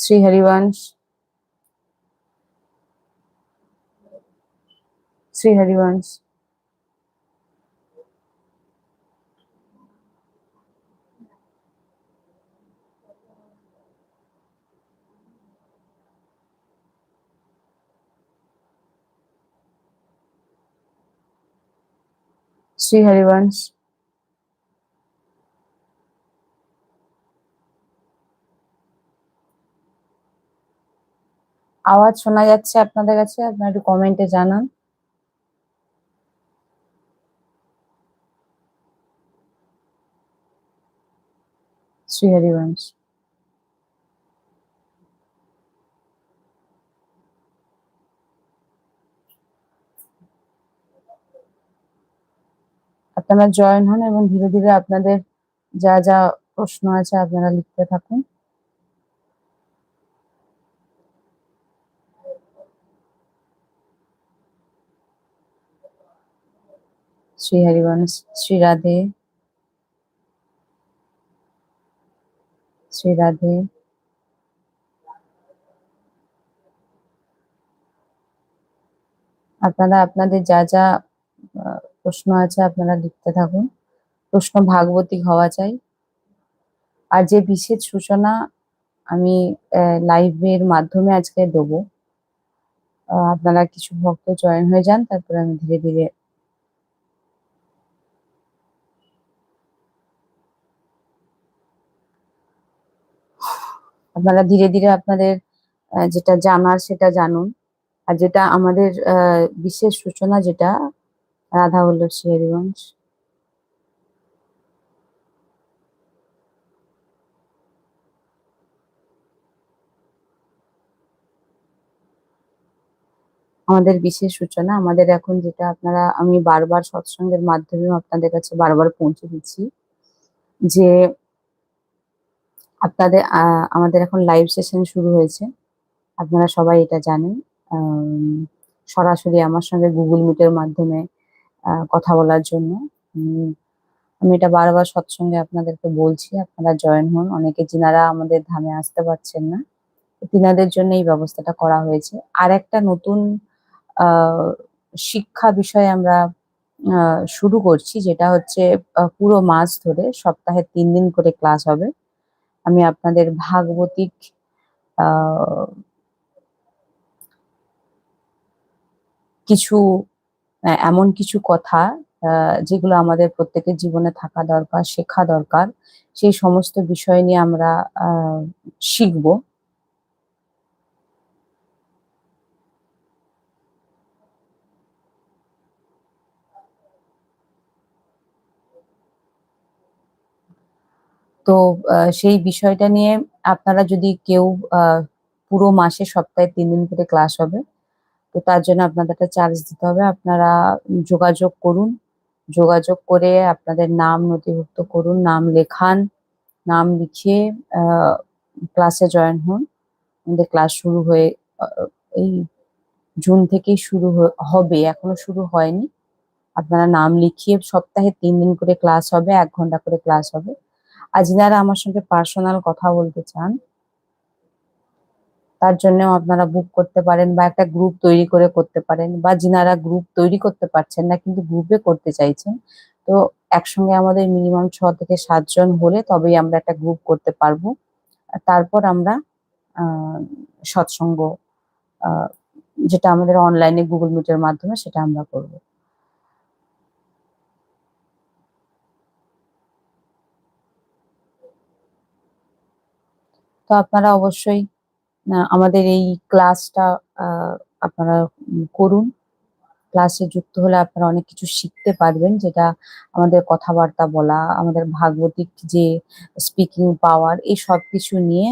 শ্রী হরিবংশ, শ্রী হরিবংশ, শ্রী হরিবংশ। আওয়াজ শোনা যাচ্ছে আপনাদের কাছে? আপনারা একটু কমেন্টে জানান। শ্রী হরিবংশ। আপনারা জয়েন হন এবং ধীরে ধীরে আপনাদের যা যা প্রশ্ন আছে আপনারা লিখতে থাকুন। শ্রী হরিবংশ, শ্রী রাধে, শ্রী রাধে। আপনারা আপনাদের যা যা প্রশ্ন আছে আপনারা লিখতে থাকুন। প্রশ্ন ভাগবতিক হওয়া চাই। আর যে বিশেষ সূচনা আমি লাইভের মাধ্যমে আজকে দেবো, আপনারা কিছু ভক্ত জয়েন হয়ে যান, তারপরে আমি ধীরে ধীরে আপনারা ধীরে ধীরে আপনাদের যেটা জানার সেটা জানুন। আর যেটা আমাদের বিশেষ সূচনা, যেটা রাধা বল্লভ শ্রী হরিবংশ। আমাদের বিশেষ সূচনা, আমাদের এখন যেটা আপনারা, আমি বারবার সৎসঙ্গের মাধ্যমেও আপনাদের কাছে বারবার পৌঁছে দিচ্ছি যে আপনাদের আমাদের এখন লাইভ সেশন শুরু হয়েছে। আপনারা সবাই এটা জানেন। সরাসরি আমার সঙ্গে গুগল মিটের মাধ্যমে কথা বলার জন্য আমি এটা বারবার সৎসঙ্গে আপনাদেরকে বলছি, আপনারা জয়েন হন। অনেকে যিনারা আমাদের ধামে আসতে পারছেন না, তিনাদের জন্য এই ব্যবস্থাটা করা হয়েছে। আর একটা নতুন আহ শিক্ষা বিষয় আমরা শুরু করছি, যেটা হচ্ছে পুরো মাস ধরে সপ্তাহে 3 দিন করে ক্লাস হবে। আমি আপনাদের ভাগবতিক আহ কিছু এমন কিছু কথা যেগুলো আমাদের প্রত্যেকের জীবনে থাকা দরকার, শেখা দরকার, সেই সমস্ত বিষয় নিয়ে আমরা শিখবো। তো সেই বিষয়টা নিয়ে আপনারা যদি কেউ পুরো মাসে সপ্তাহে 3 দিন করে ক্লাস হবে, তো তার জন্য আপনাদের একটা চার্জ দিতে হবে। আপনারা যোগাযোগ করুন, যোগাযোগ করে আপনাদের নাম নথিভুক্ত করুন, নাম লেখান, নাম লিখিয়ে ক্লাসে জয়েন হন। আমাদের ক্লাস শুরু হয়ে এই জুন থেকেই শুরু হবে, এখনো শুরু হয়নি। আপনারা নাম লিখিয়ে সপ্তাহে 3 দিন করে ক্লাস হবে, 1 ঘন্টা করে ক্লাস হবে। আর যিনারা আমার সঙ্গে পার্সোনাল কথা বলতে চান, তার জন্যও আপনারা বুক করতে পারেন বা একটা গ্রুপ তৈরি করে করতে পারেন। বা যিনারা গ্রুপ তৈরি করতে পারছেন না কিন্তু গ্রুপে করতে চাইছেন, তো একসঙ্গে আমাদের মিনিমাম 6 থেকে 7 জন হলে তবেই আমরা একটা গ্রুপ করতে পারবো। আর তারপর আমরা আহ সৎসঙ্গ, আহ যেটা আমাদের অনলাইনে গুগল মিটের মাধ্যমে, সেটা আমরা করব। তো আপনারা অবশ্যই আমাদের এই ক্লাসটা আপনারা করুন। ক্লাসে যুক্ত হলে আপনারা অনেক কিছু শিখতে পারবেন, যেটা আমাদের কথাবার্তা বলা, আমাদের ভাগবতিক যে স্পিকিং পাওয়ার, এই সব কিছু নিয়ে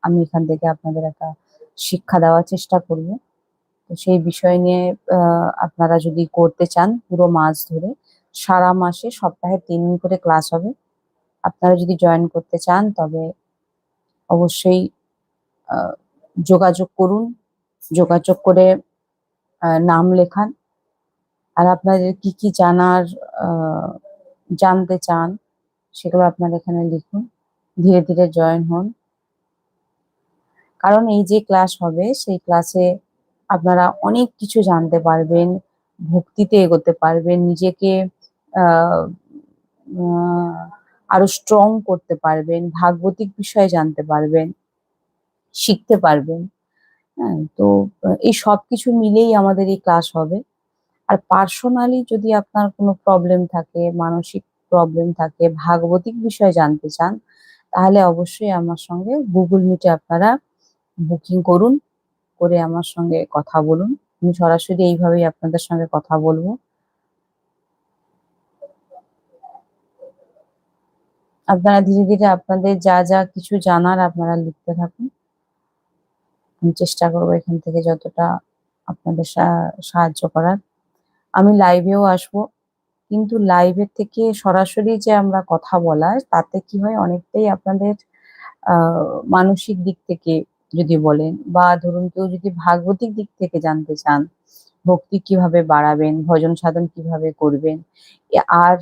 আমি এখান থেকে আপনাদের একটা শিক্ষা দেওয়ার চেষ্টা করব। তো সেই বিষয় নিয়ে আপনারা যদি করতে চান, পুরো মাস ধরে সারা মাসে সপ্তাহে 3 দিন করে ক্লাস হবে। আপনারা যদি জয়েন করতে চান তবে অবশ্যই আহ, যোগাযোগ করুন। যোগাযোগ করে নাম লেখান। আর আপনাদের কি কি জানার, আহ, জানতে চান, সেগুলো আপনারা এখানে লিখুন। ধীরে ধীরে জয়েন হন। কারণ এই যে ক্লাস হবে সেই ক্লাসে আপনারা অনেক কিছু জানতে পারবেন, ভক্তিতে এগোতে পারবেন, নিজেকে আহ আহ, আরো স্ট্রং করতে পারবেন, ভাগবতিক বিষয়ে জানতে পারবেন, শিখতে পারবেন। হ্যাঁ, তো এই সবকিছু মিলেই আমাদের এই ক্লাস হবে। আর পার্সোনালি যদি আপনার কোনো প্রবলেম থাকে, মানসিক প্রবলেম থাকে, ভাগবতিক বিষয়ে জানতে চান, তাহলে অবশ্যই আমার সঙ্গে গুগল মিটে আপনারা বুকিং করুন, করে আমার সঙ্গে কথা বলুন। আমি সরাসরি এইভাবেই আপনাদের সঙ্গে কথা বলবো। আপনারা ধীরে ধীরে আপনাদের যা যা কিছু জানার আপনারা লিখতে থাকুন। আমি চেষ্টা করবো এখান থেকে যতটা আপনাদের সাহায্য করার। আমি লাইভেও আসবো, কিন্তু লাইভের থেকে সরাসরি যে আমরা কথা বলার, তাতে কি হয় অনেকটাই আপনাদের মানসিক দিক থেকে যদি বলেন, বা ধরুন কেউ যদি ভাগবতিক দিক থেকে জানতে চান, ভক্তি কিভাবে বাড়াবেন, ভজন সাধন কিভাবে করবেন, আর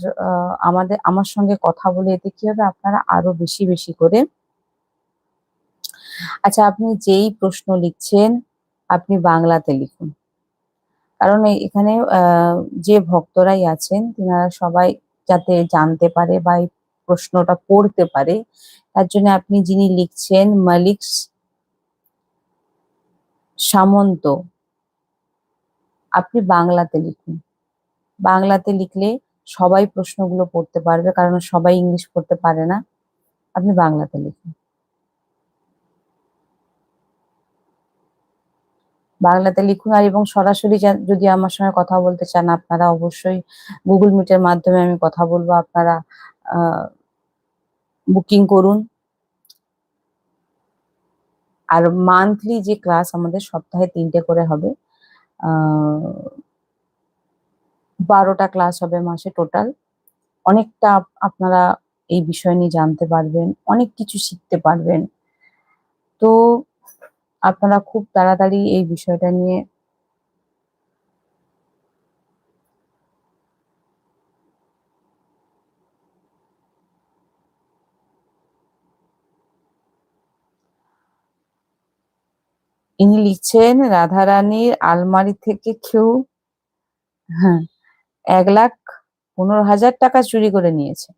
আমার সঙ্গে কথা বলে এতে কি হবে, আপনারা আরো বেশি বেশি করে, আচ্ছা আপনি যেই প্রশ্ন লিখছেন আপনি বাংলাতে লিখুন। কারণ এখানে যে ভক্তরাই আছেন তিনারা সবাই যাতে জানতে পারে বা এই প্রশ্নটা পড়তে পারে, তার জন্য আপনি যিনি লিখছেন মালিক সামন্ত, আপনি বাংলাতে লিখুন। বাংলাতে লিখলে সবাই প্রশ্নগুলো পড়তে পারবে, কারণ সবাই ইংলিশ পড়তে পারে না। আপনি বাংলাতে লিখুন। বাংলাতে লিখুন। আর এবং সরাসরি যদি আমার সঙ্গে কথা বলতে চান, আপনারা অবশ্যই গুগল মিটের মাধ্যমে আমি কথা বলবো, আপনারা বুকিং করুন। আর মান্থলি যে ক্লাস আমাদের সপ্তাহে 3টে করে হবে, 12টা ক্লাস হবে মাসে টোটাল। অনেকটা আপনারা এই বিষয় নিয়ে জানতে পারবেন, অনেক কিছু শিখতে পারবেন। তো আপনারা খুব তাড়াতাড়ি এই বিষয়টা নিয়ে ইনি লিখছেন রাধারানীর আলমারি থেকে কেউ, হ্যাঁ, 1,15,000 টাকা চুরি করে নিয়েছে।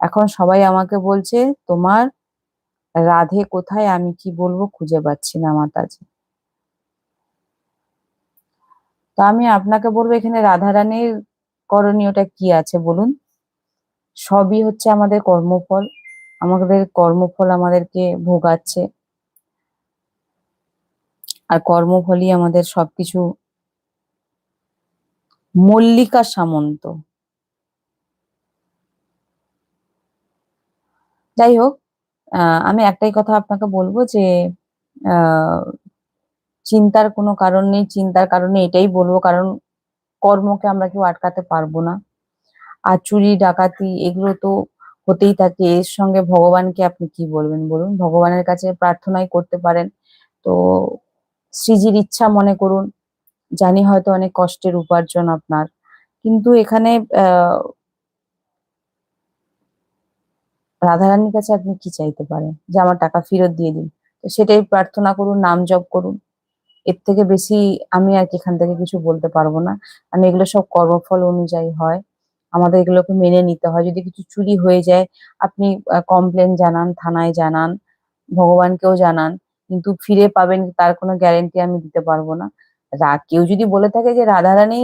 এখন সবাই আমাকে বলছে তোমার রাধে কোথায়, আমি কি বলবো খুঁজে পাচ্ছি না মাতাজি। তো আমি আপনাকে বলবো এখানে রাধারানীর করণীয়টা কি আছে বলুন। সবই হচ্ছে আমাদের কর্মফল, আমাদের কর্মফল আমাদেরকে ভোগাচ্ছে, আর কর্মফলই আমাদের সবকিছু। মল্লিকা সামন্ত, যাই হোক, আমি একটাই কথা আপনাকে বলবো যে আহ চিন্তার কোনো কারণ নেই। চিন্তার কারণে এটাই বলবো, কারণ কর্মকে আমরা কেউ আটকাতে পারবো না। আর চুরি ডাকাতি এগুলো তো হতেই থাকে, এর সঙ্গে ভগবানকে আপনি কি বলবেন বলুন। ভগবানের কাছে প্রার্থনাই করতে পারেন। তো শ্রীজির ইচ্ছা মনে করুন। জানি হয়তো অনেক কষ্টের উপার্জন আপনার, কিন্তু এখানে আহ রাধারানীর কাছে আপনি কি চাইতে পারেন, যে আমার টাকা ফেরত দিয়ে দিন। তো সেটাই প্রার্থনা করুন, নাম জপ করুন। এর থেকে বেশি আমি আর কি এখান থেকে কিছু বলতে পারবো না। কারণ এগুলো সব কর্মফল অনুযায়ী হয়, আমাদের এগুলোকে মেনে নিতে হয়। যদি কিছু চুরি হয়ে যায়, আপনি কমপ্লেন জানান, থানায় জানান, ভগবানকেও জানান, কিন্তু ফিরে পাবেন কি তার কোনো গ্যারেন্টি আমি দিতে পারবো না। কেউ যদি বলে থাকে যে রাধারানী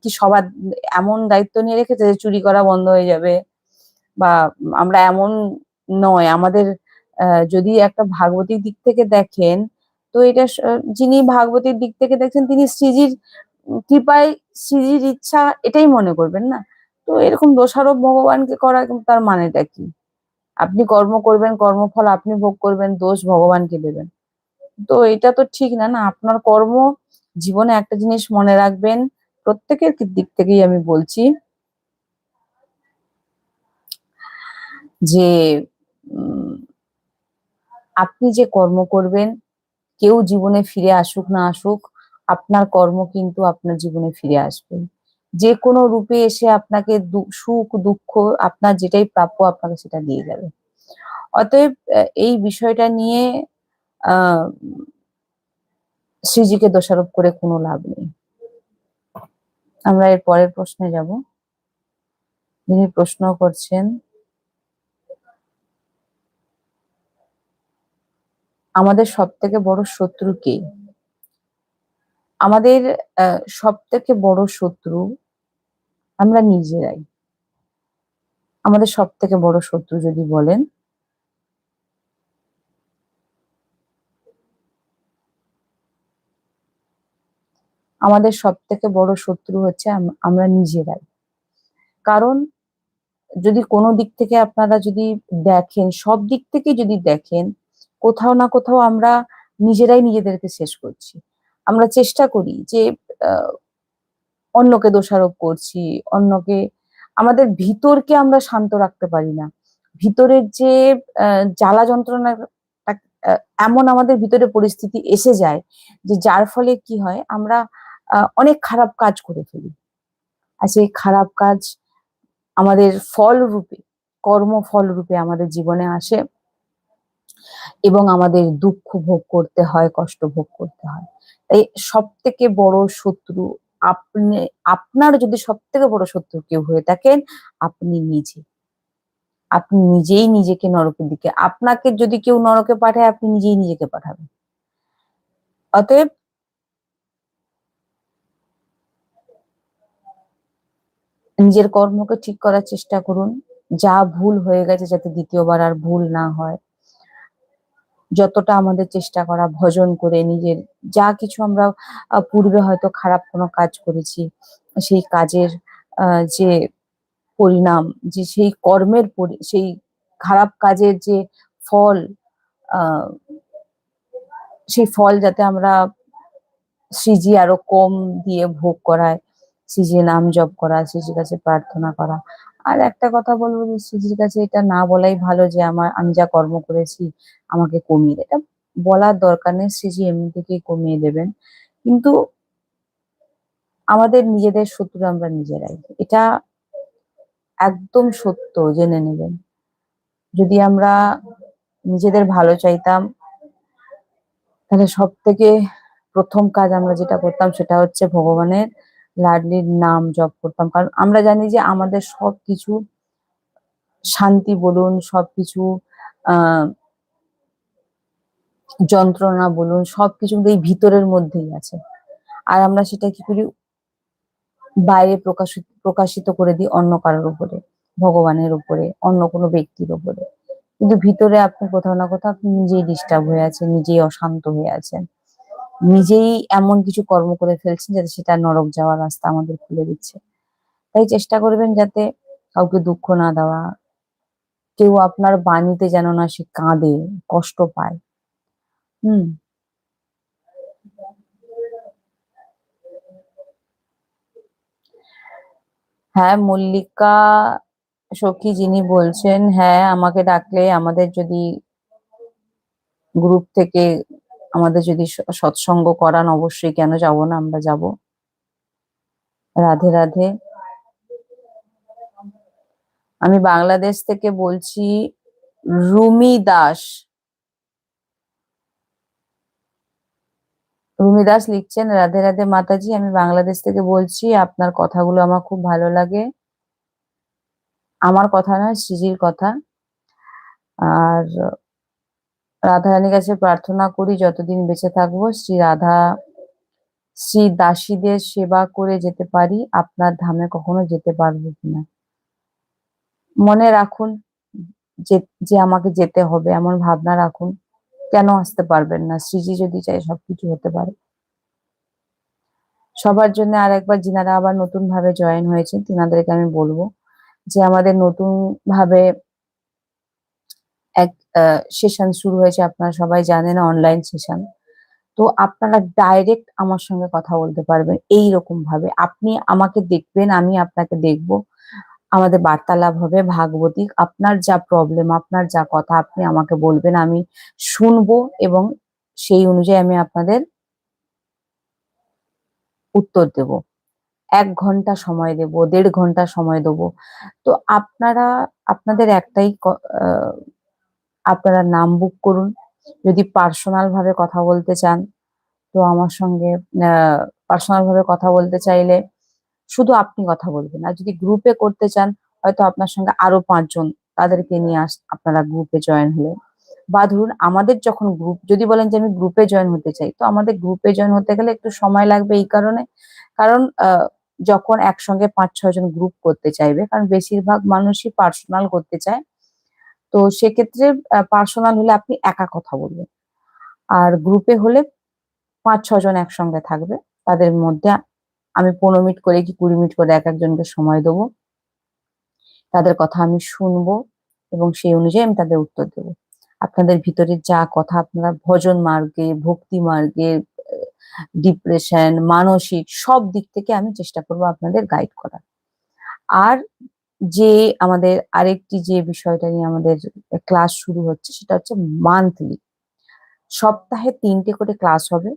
কি সবার এমন দায়িত্ব নিয়ে রেখেছে যে চুরি করা বন্ধ হয়ে যাবে, বা আমরা এমন নয় আমাদের, যদি একটা ভাগবতীর দিক থেকে দেখেন, তো এটা যিনি ভাগবতীর দিক থেকে দেখছেন তিনি শ্রীজির কৃপায়, শ্রীজির ইচ্ছা এটাই মনে করবেন না। তো এরকম দোষারোপ ভগবানকে করা কিন্তু তার মানেটা কি? আপনি কর্ম করবেন, কর্মফল আপনি ভোগ করবেন, দোষ ভগবানকে দেবেন। তো এটা তো ঠিক না, না আপনার কর্ম। জীবনে একটা জিনিস মনে রাখবেন, প্রত্যেকের দিক থেকেই আমি বলছি, যে উম, আপনি যে কর্ম করবেন, কেউ জীবনে ফিরে আসুক না আসুক, আপনার কর্ম কিন্তু আপনার জীবনে ফিরে আসবে। যে কোনো রূপে এসে আপনাকে সুখ দুঃখ, আপনার যেটাই প্রাপ্য আপনাকে সেটা দিয়ে যাবে। অতএব এই বিষয়টা নিয়ে আহ শ্রীজিকে দোষারোপ করে কোনো লাভ নেই। আমরা এর পরের প্রশ্নে যাব। যিনি প্রশ্ন করছেন, আমাদের সব থেকে বড় শত্রু কে? আমাদের সব থেকে বড় শত্রু আমরা নিজেরাই। আমাদের সব থেকে বড় শত্রু যদি বলেন, আমাদের সব থেকে বড় শত্রু হচ্ছে আমরা নিজেরাই। কারণ যদি কোনো দিক থেকে আপনারা যদি দেখেন, সব দিক থেকে যদি দেখেন, কোথাও না কোথাও আমরা নিজেরাই নিজেদেরকে শেষ করছি। আমরা চেষ্টা করি যে আহ, অন্যকে দোষারোপ করছি, অন্যকে, আমাদের ভিতরকে আমরা শান্ত রাখতে পারি না। ভিতরের যে জ্বালা যন্ত্রণা, এমন আমাদের ভিতরে পরিস্থিতি এসে যায় যে যার ফলে কি হয়, আমরা অনেক খারাপ কাজ করে ফেলি। আর সেই খারাপ কাজ আমাদের ফল রূপে, কর্মফল রূপে আমাদের জীবনে আসে এবং আমাদের দুঃখ ভোগ করতে হয়, কষ্ট ভোগ করতে হয়। তাই সব থেকে বড় শত্রু আপনি, আপনার যদি সব থেকে বড় শত্রু কেউ হয়ে থাকেন, আপনি নিজে। আপনি নিজেই নিজেকে নরকের দিকে, আপনাকে যদি কেউ নরকে পাঠায়, আপনি নিজেই নিজেকে পাঠাবেন। অতএব নিজের কর্মকে ঠিক করার চেষ্টা করুন। যা ভুল হয়ে গেছে যাতে দ্বিতীয়বার আর ভুল না হয়। যতটা আমাদের চেষ্টা করা, ভজন করে নিজের যা কিছু আমরা পূর্বে হয়তো খারাপ কোনো কাজ করেছি, সেই কাজের যে পরিণাম, যে সেই কর্মের সেই খারাপ কাজের যে ফল, আহ সেই ফল যাতে আমরা শ্রীজি আরো কম দিয়ে ভোগ করায়, শ্রীজি নাম জপ করা, শ্রীজির কাছে প্রার্থনা করা। আর একটা কথা বলবো যে শ্রীজির কাছে এটা না বলাই ভালো যে আমি যা কর্ম করেছি আমাকে কমিয়ে দেয়। এটা বলার দরকার নেই, শ্রীজি এমনি থেকেই কমিয়ে দেবেন। কিন্তু আমাদের নিজেদের শত্রু আমরা নিজেরাই, এটা একদম সত্য, জেনে নেবেন। যদি আমরা নিজেদের ভালো চাইতাম, তাহলে সব থেকে প্রথম কাজ আমরা যেটা করতাম সেটা হচ্ছে ভগবানের লাডলির নাম জপ করতাম। কারণ আমরা জানি যে আমাদের সবকিছু, শান্তি বলুন, সবকিছু আহ যন্ত্রণা বলুন, সবকিছু কিন্তু এই ভিতরের মধ্যেই আছে। আর আমরা সেটা কি করি, বাইরে প্রকাশিত করে দিই অন্য কারোর উপরে, ভগবানের উপরে, অন্য কোনো ব্যক্তির উপরে। কিন্তু ভিতরে আপনি কোথাও না কোথাও আপনি নিজেই ডিস্টার্ব হয়ে আছেন, নিজেই অশান্ত হয়ে আছেন, নিজেই এমন কিছু কর্ম করে ফেলছেন যাতে সেটা নরক যাওয়ার রাস্তা আমাদের খুলে দিচ্ছে। তাই চেষ্টা করবেন যাতে কাউকে দুঃখ না দেওয়া, কেউ আপনার বাণীতে যেন না সে কাঁদে, কষ্ট পায়। হুম। হ্যাঁ, মল্লিকা সখী যিনি বলছেন, হ্যাঁ আমাকে ডাকলে, আমাদের যদি গ্রুপ থেকে আমাদের যদি সৎসঙ্গ করান, অবশ্যই, কেন যাব না, আমরা যাব। রাধে রাধে। আমি বাংলাদেশ থেকে বলছি, রুমি দাস। রুমি দাস লিখছেন, রাধে রাধে মাতাজি, আমি বাংলাদেশ থেকে বলছি, আপনার কথাগুলো আমার খুব ভালো লাগে। আমার কথা নয়, শ্রীজির কথা। আর রাধারানীর কাছে প্রার্থনা করি যতদিন বেঁচে থাকবো শ্রী রাধা, শ্রী দাসীদের সেবা করে যেতে পারি, আপনার ধামে কখনো যেতে পারবো কিনা। মনে রাখুন যে, যে আমাকে যেতে হবে এমন ভাবনা রাখুন। কেন আসতে পারবেন না? শ্রীজি যদি চাই সবকিছু হতে পারে। সবার জন্য আর একবার, যিনারা আবার নতুন ভাবে জয়েন হয়েছে তিনাদেরকে আমি বলবো যে আমাদের নতুন ভাবে এক সেশন শুরু হয়েছে, আপনারা সবাই জানেন, অনলাইন সেশন। তো আপনারা ডাইরেক্ট আমার সঙ্গে কথা বলতে পারবেন এই রকম ভাবে, আপনি আমাকে দেখবেন, আমি আপনাকে দেখব, আমাদের বার্তালাপ হবে ভাগবতিক। আপনার যা প্রবলেম, আপনার যা কথা, আপনি আমাকে বলবেন, আমি শুনবো এবং সেই অনুযায়ী আমি আপনাদের উত্তর দেব। 1 ঘন্টা সময় দেব, 1.5 ঘন্টা সময় দেব। তো আপনারা, আপনাদের একটাই আপনারা নাম বুক করুন, যদি পার্সোনাল ভাবে কথা বলতে চান তো আমার সঙ্গে পার্সোনাল ভাবে কথা বলতে চাইলে শুধু আপনি কথা বলবেন। আর যদি গ্রুপে করতে চান, হয়তো আপনার সঙ্গে আরো ৫ জন তাদেরকে নিয়ে আপনারা গ্রুপে জয়েন হলেন। বা ধরুন আমাদের যখন গ্রুপ যদি বলেন যে আমি গ্রুপে জয়েন হতে চাই, তো আমাদের গ্রুপে জয়েন হতে গেলে একটু সময় লাগবে এই কারণে, কারণ যখন একসঙ্গে ৫-৬ জন গ্রুপ করতে চাইবে, কারণ বেশিরভাগ মানুষই পার্সোনাল করতে চায়। তো সেক্ষেত্রে পার্সোনাল হলে আপনি একা কথা বলবেন। আর গ্রুপে হলে ৫-৬ জন একসঙ্গে থাকবে। তাদের মধ্যে আমি ১৫ মিনিট করে কি ২০ মিনিট করে একেকজনকে সময় দেবো। তাদের কথা আমি শুনবো এবং সেই অনুযায়ী আমি তাদের উত্তর দেব। আপনাদের ভিতরে যা কথা আপনারা ভজন মার্গে, ভক্তি মার্গে, ডিপ্রেশন, মানসিক সব দিক থেকে আমি চেষ্টা করব আপনাদের গাইড করার। আর যে আমাদের আরেকটি যে বিষয়টা নিয়ে আমাদের ক্লাস শুরু হচ্ছে সেটা হচ্ছে মান্থলি। সপ্তাহে ৩ টে করে ক্লাস হবে।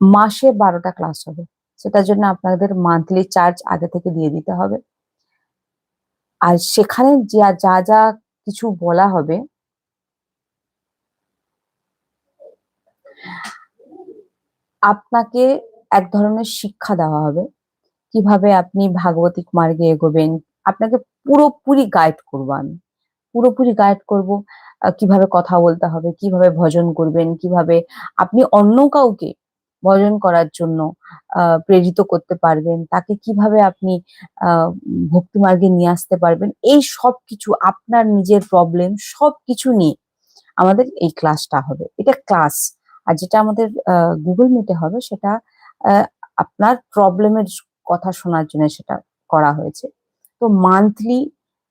মাসে ১২টা ক্লাস হবে। সেটার জন্য আপনাদের মান্থলি চার্জ আগে থেকে দিয়ে দিতে হবে। আর সেখানে যা কিছু বলা হবে আপনাকে এক ধরনের শিক্ষা দেওয়া হবে। কিভাবে আপনি ভাগবতিক মার্গে এগোবেন। আপনাকে পুরোপুরি গাইড করব আমি। পুরোপুরি গাইড করব কিভাবে কথা বলতে হবে, কিভাবে ভজন করবেন, কিভাবে আপনি অন্য কাউকে ভজন করার জন্য প্রেরিত করতে পারবেন, তাকে কিভাবে আপনি আ ভক্তি মার্গে নিয়ে আসতে পারবেন। এই সবকিছু আপনার নিজের প্রবলেম সবকিছু নিয়ে আমাদের এই ক্লাসটা হবে। এটা ক্লাস। আর যেটা আমাদের Google Meet এ হবে সেটা আ আপনার প্রবলেমের কথা শোনার জন্য সেটা করা হয়েছে। তো মান্থলি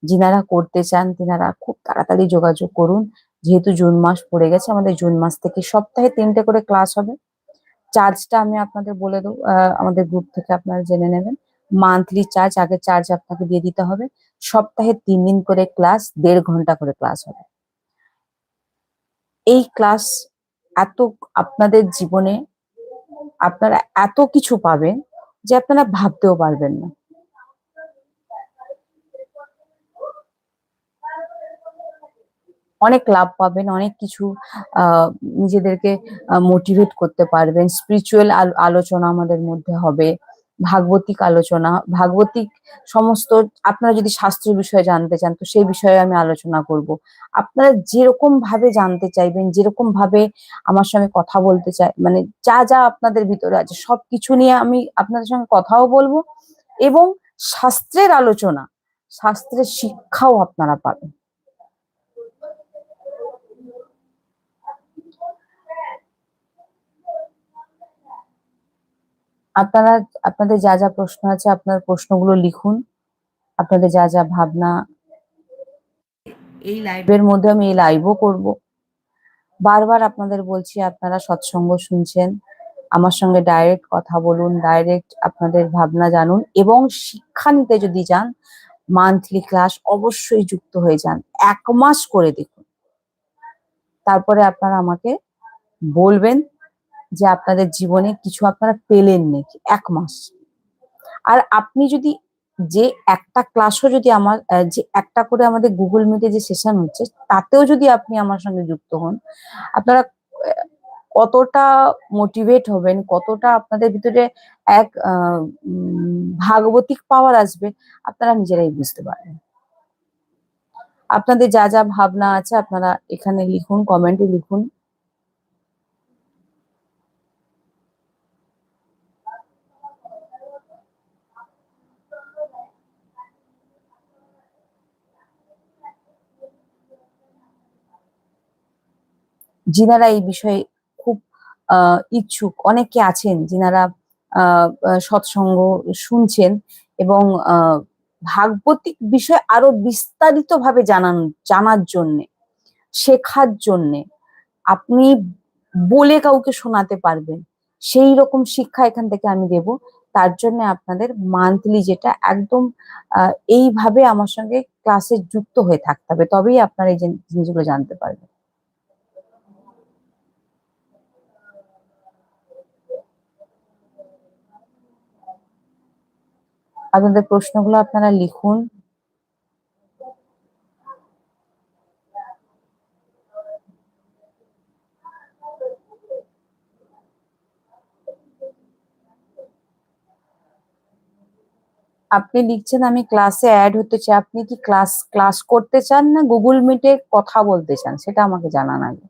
যিনারা করতে চান তিনারা খুব তাড়াতাড়ি যোগাযোগ করুন। যেহেতু জুন মাস পড়ে গেছে, আমাদের জুন মাস থেকে সপ্তাহে ৩ টে করে ক্লাস হবে। চার্জটা আমি আপনাদের বলে দেব। আমাদের গ্রুপ থেকে আপনারা জেনে নেবেন। মান্থলি চার্জ, আগের চার্জ আপনাকে দিয়ে দিতে হবে। সপ্তাহে ৩ দিন করে ক্লাস, ১.৫ ঘন্টা করে ক্লাস হবে। এই ক্লাস এত আপনাদের জীবনে আপনারা এত কিছু পাবেন যে আপনারা ভাবতেও পারবেন না। অনেক লাভ পাবেন, অনেক কিছু আ নিজেদেরকে মোটিভেট করতে পারবেন। স্পিরিচুয়াল আলোচনা আমাদের মধ্যে হবে। ভাগবতিক আলোচনা, ভাগবতিক সমস্ত আপনারা যদি শাস্ত্রের বিষয়ে জানতে চান তো সেই বিষয়ে আমি আলোচনা করব। আপনারা যেরকম ভাবে জানতে চাইবেন, যেরকম ভাবে আমার সঙ্গে কথা বলতে মানে যা আপনাদের ভিতরে আছে সবকিছু নিয়ে আমি আপনাদের সঙ্গে কথাও বলবো এবং শাস্ত্রের আলোচনা, শাস্ত্রের শিক্ষাও আপনারা পাবেন। আপনারা আপনাদের যা প্রশ্ন আছে আপনার প্রশ্নগুলো লিখুন। আপনাদের যা ভাবনা এই লাইভের মধ্যে আমি এই লাইভও করব। বারবার আপনাদের বলছি আপনারা সৎসঙ্গ শুনছেন। আমার সঙ্গে ডাইরেক্ট কথা বলুন, ডাইরেক্ট আপনাদের ভাবনা জানুন এবং শিক্ষা নিতে যদি যান মান্থলি ক্লাস অবশ্যই যুক্ত হয়ে যান। ১ মাস করে দেখুন। তারপরে আপনারা আমাকে বলবেন যে আপনাদের জীবনে কিছু আপনারা পেলেন নাকি ১ মাস। আর আপনি যদি যে একটা ক্লাসও যদি আমার যে একটা করে আমাদের Google Meet এ যে সেশন হচ্ছে তাতেও যদি আপনি আমার সঙ্গে যুক্ত হন, আপনারা কতটা মোটিভেট হবেন, কতটা আপনাদের ভিতরে এক ভাগবতিক পাওয়ার আসবে আপনারা নিজেরাই বুঝতে পারবেন। আপনাদের যা ভাবনা আছে আপনারা এখানে লিখুন, কমেন্টে লিখুন। যিনারা এই বিষয়ে খুব ইচ্ছুক, অনেকে আছেন যিনারা সৎসঙ্গ শুনছেন এবং ভাগবতিক বিষয় আরো বিস্তারিতভাবে জানার জন্যে, শেখার জন্যে, আপনি বলে কাউকে শোনাতে পারবেন। সেই রকম শিক্ষা এখান থেকে আমি দেব। তার জন্য আপনাদের মান্থলি যেটা একদম এইভাবে আমার সঙ্গে ক্লাসে যুক্ত হয়ে থাকতে হবে। তবেই আপনারা এই জিনিসগুলো জানতে পারবেন। আপনাদের প্রশ্নগুলো আপনারা লিখুন। আপনি লিখছেন আমি ক্লাসে অ্যাড হতে চাই, আপনি কি ক্লাস ক্লাস করতে চান না গুগল মিটে কথা বলতে চান সেটা আমাকে জানান আগে।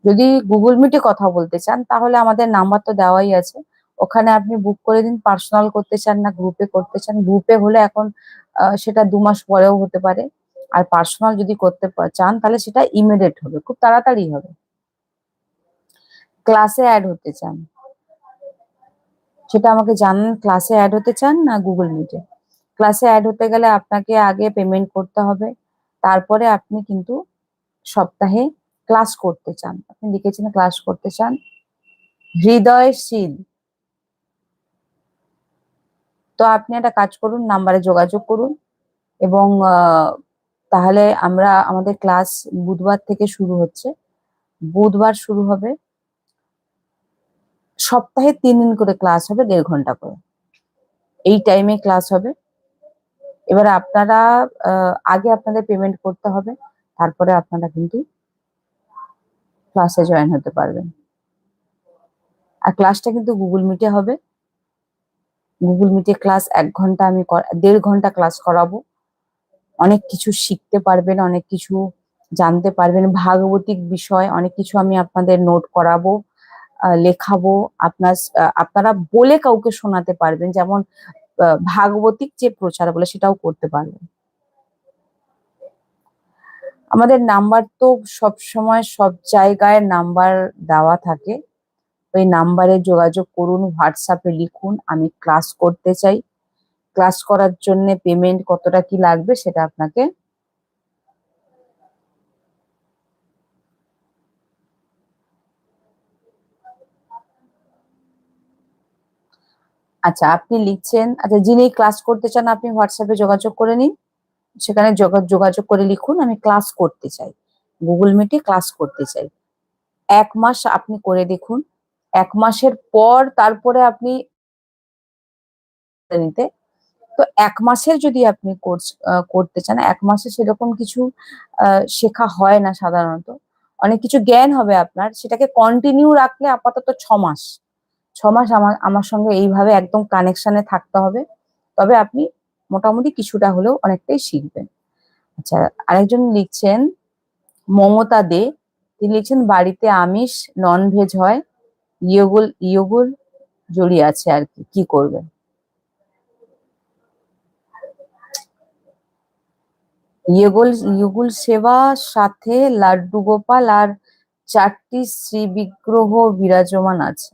যদি গুগল মিটে কথা বলতে চান তাহলে আমাদের নাম্বার তো দেওয়াই আছে, ওখানে আপনি বুক করে দিন। পার্সোনাল করতে চান না গ্রুপে করতে চান, গ্রুপে হলে এখন সেটা 2 মাস পরেও হতে পারে। আর পার্সোনাল যদি করতে চান তাহলে সেটা ইমিডিয়েট হবে, খুব তাড়াতাড়ি হবে। ক্লাসে অ্যাড হতে চান সেটা আমাকে জানান, ক্লাসে অ্যাড হতে চান না গুগল মিটে। ক্লাসে অ্যাড হতে গেলে আপনাকে আগে পেমেন্ট করতে হবে, তারপরে আপনি কিন্তু সপ্তাহে ক্লাস করতে চান, আপনি লিখেছেন ক্লাস করতে চান। হৃদয়শীল, তো আপনি একটা কাজ করুন, নাম্বারে যোগাযোগ করুন এবং তাহলে আমরা আমাদের ক্লাস বুধবার থেকে শুরু হচ্ছে, বুধবার শুরু হবে, সপ্তাহে 3 দিন করে ক্লাস হবে, 1.5 ঘন্টা করে, এই টাইমে ক্লাস হবে। এবার আপনারা আগে আপনাদের পেমেন্ট করতে হবে, তারপরে আপনারা কিন্তু ক্লাসে জয়েন হতে পারবেন। আর ক্লাসটা কিন্তু গুগল মিটে হবে, গুগল মিটে ক্লাস 1 ঘন্টা, আমি 1.5 ঘন্টা ক্লাস করাবো। অনেক কিছু শিখতে পারবেন, অনেক কিছু জানতে পারবেন, ভাগবতিক বিষয় অনেক কিছু আমি আপনাদের নোট করাবো, লেখাবো। আপনারা বলে কাউকে শোনাতে পারবেন, যেমন ভাগবতিক যে প্রচার বলে সেটাও করতে পারবেন। আমাদের নাম্বার তো সব সময় সব জায়গায় নাম্বার দেওয়া থাকে, ওই নাম্বারে যোগাযোগ করুন, হোয়াটসঅ্যাপে লিখুন আমি ক্লাস করতে চাই। ক্লাস করার জন্য পেমেন্ট কতটা কি লাগবে সেটা আপনাকে আচ্ছা আপনি লিখছেন, আচ্ছা যিনি ক্লাস করতে চান আপনি হোয়াটসঅ্যাপে যোগাযোগ করে নিন, সেখানে যোগাযোগ করে লিখুন আমি ক্লাস করতে চাই, গুগল মিটে ক্লাস করতে চাই। 1 মাস আপনি করে দেখুন, 1 মাসের পর তারপরে আপনি নিতে। তো 1 মাসের যদি আপনি কোর্স করতে চান, 1 মাসে সেরকম কিছু শেখা হয় না সাধারণত, অনেক কিছু জ্ঞান হবে আপনার, সেটাকে কন্টিনিউ রাখলে আপাতত 6 মাস, 6 মাস আমার আমার সঙ্গে এইভাবে একদম কানেকশনে থাকতে হবে, তবে আপনি মোটামুটি কিছুটা হলেও অনেকটাই শিখবেন। আচ্ছা, আরেকজন লিখছেন মমতা দে, তিনি লিখছেন বাড়িতে আমিষ নন ভেজ হয়, ইয়োগুল ইয়োগুল জড়িয়ে আছে আর কি, কি করবেন? ইয়োগুল ইয়োগুল সেবা, সাথে লাড্ডু গোপাল আর 4টি শ্রী বিগ্রহ বিরাজমান আছে।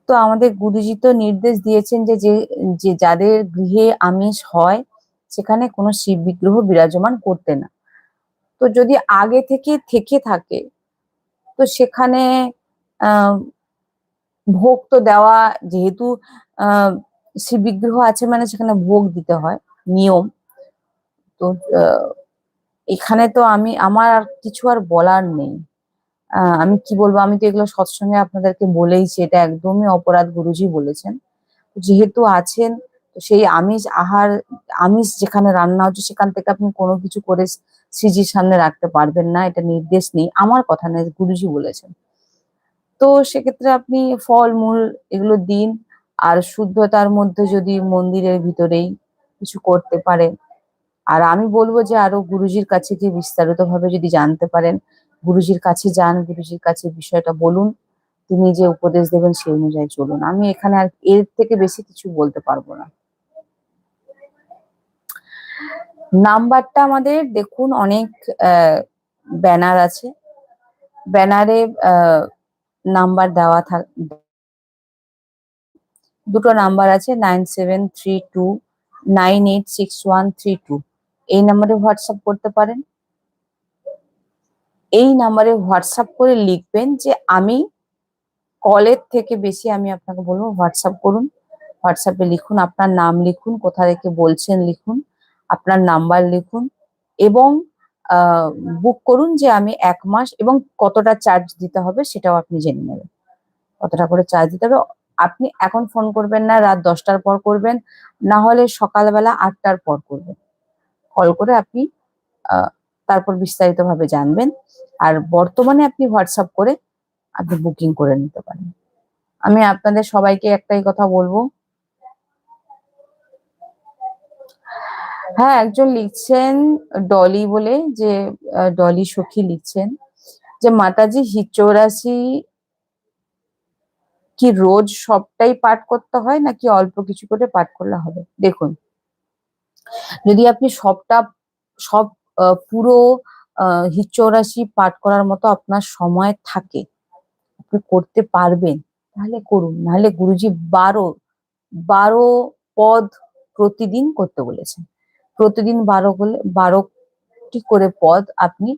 তো আমাদের গুরুজি তো নির্দেশ দিয়েছেন যে যে যে যাদের গৃহে আমিষ হয় সেখানে কোনো শিব বিগ্রহ বিরাজমান করতে না। তো যদি আগে থেকে থাকে তো সেখানে আহ ভোগ তো দেওয়া, যেহেতু আহ শিব বিগ্রহ আছে মানে সেখানে ভোগ দিতে হয়, নিয়ম। তো আহ, এখানে তো আমার আর কিছু আর বলার নেই। আমি কি বলবো, আমি তো এগুলো সৎসঙ্গে আপনাদেরকে বলেইছি, এটা একদমই অপরাধ, গুরুজি বলেছেন। যেহেতু আছেন, তো সেই আমিষ যেখানে রান্না হচ্ছে সেখান থেকে আপনি কোনো কিছু করে শ্রীজির সামনে রাখতে পারবেন না, এটা নির্দেশ নেই, আমার কথা নেই, গুরুজি বলেছেন। তো সেক্ষেত্রে আপনি ফলমূল এগুলো দিন, আর শুদ্ধতার মধ্যে যদি মন্দিরের ভিতরেই কিছু করতে পারেন। আর আমি বলবো যে আরো গুরুজির কাছে গিয়ে বিস্তারিত ভাবে যদি জানতে পারেন, গুরুজির কাছে যান, গুরুজির কাছে বিষয়টা বলুন, তিনি যে উপদেশ দেবেন সেই অনুযায়ী চলুন। আমি এখানে আর এর থেকে বেশি কিছু বলতে পারবো না। নাম্বারটা আমাদের দেখুন, অনেক ব্যানার আছে, ব্যানারে নাম্বার দেওয়া দুটো নাম্বার আছে, 9732986132, এই নাম্বারে হোয়াটসঅ্যাপ করতে পারেন। এই নাম্বারে হোয়াটসঅ্যাপ করে লিখবেন যে আমি কলের থেকে বেশি, আমি আপনাকে বলবো হোয়াটসঅ্যাপ করুন। হোয়াটসঅ্যাপে লিখুন, আপনার নাম লিখুন, কোথা থেকে বলছেন লিখুন, আপনার নাম্বার লিখুন এবং বুক করুন যে আমি 1 মাস, এবং কতটা চার্জ দিতে হবে সেটাও আপনি জেনে নেবেন, কতটা করে চার্জ দিতে হবে। আপনি এখন ফোন করবেন না, রাত 10টার পর করবেন, না হলে সকালবেলা 8টার পর করবেন। কল করে আপনি আহ, তারপর বিস্তারিত ভাবে জানবেন। আর বর্তমানে আপনি হোয়াটসঅ্যাপ করে আপনি বুকিং করে নিতে পারেন। আমি আপনাদের সবাইকে একটাই কথা বলবো, হ্যাঁ, একজন লিখছেন ডলি বলে, যে ডলি সখী লিখছেন যে মাতাজি হিচৌরাশি কি রোজ সবটাই পাঠ করতে হয় নাকি অল্প কিছু করে পাঠ করলে হবে? দেখুন, যদি আপনি সব পুরো হিচৌরাশি পাঠ করার মতো আপনার সময় থাকে, আপনি করতে পারবেন, তাহলে করুন। নাহলে গুরুজি 12 পদ প্রতিদিন করতে বলেছেন। প্রতিদিন 12টি করে পদ আপনি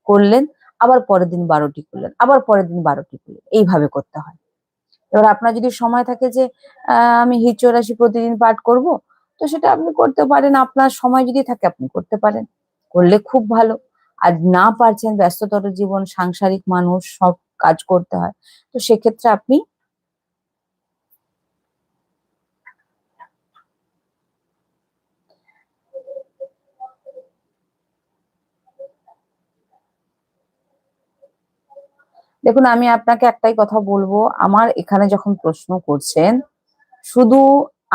করলেন, আবার পরের দিন 12টি করলেন, আবার পরের দিন 12টি করলেন, এইভাবে করতে হয়। এবার আপনার যদি সময় থাকে যে আমি হিচৌরাশি প্রতিদিন পাঠ করব, তো সেটা আপনি করতে পারেন। আপনার সময় যদি থাকে আপনি করতে পারেন, করলে খুব ভালো। আর না পারছেন, ব্যস্ততর জীবন, সাংসারিক মানুষ, সব কাজ করতে হয়, তো সেক্ষেত্রে আপনি দেখুন, আমি আপনাকে একটাই কথা বলবো, আমার এখানে যখন প্রশ্ন করছেন, শুধু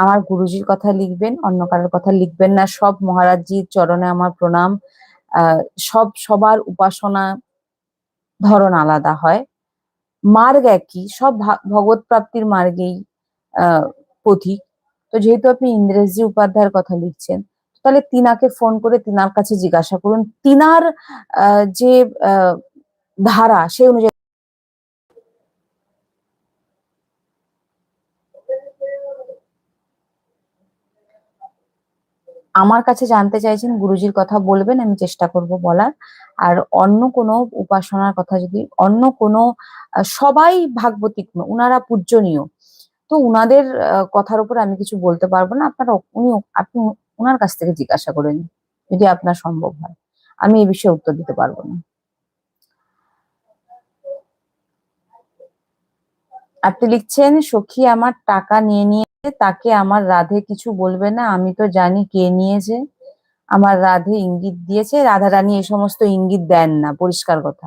আমার গুরুজির কথা লিখবেন, অন্য কারোর কথা লিখবেন না। সব মহারাজজির চরণে আমার প্রণাম। আহ সবার উপাসনা ধরন আলাদা হয়, মার্গ একই, সব ভগবত প্রাপ্তির মার্গেই আহ পথিক। তো যেহেতু আপনি ইন্দ্রেশজি উপাধ্যায়ের কথা লিখছেন, তাহলে তিনাকে ফোন করে তিনার কাছে জিজ্ঞাসা করুন, তিনার যে আহ ধারা, সেই অনুযায়ী। আমার কাছে জানতে চাইছেন, গুরুজির কথা বলবেন, আমি চেষ্টা করব বলার। আর অন্য কোনো উপাসনার কথা, যদি অন্য কোনো সবাই ভাগবতিক, উনারা পূজ্যনীয়, তো উনাদের কথার উপর আমি কিছু বলতে পারবো না। আপনি উনার কাছ থেকে জিজ্ঞাসা করে নিন, যদি আপনার সম্ভব হয়। আমি এই বিষয়ে উত্তর দিতে পারবো না। আপনি লিখছেন, সখী আমার টাকা নিয়ে নিয়েছে, তাকে আমার রাধে কিছু বলবে না, আমি তো জানি কে নিয়েছে। আমার রাধে ইঙ্গিত দিয়েছে, রাধা রানী এই সমস্ত ইঙ্গিত দেন না, পরিষ্কার কথা।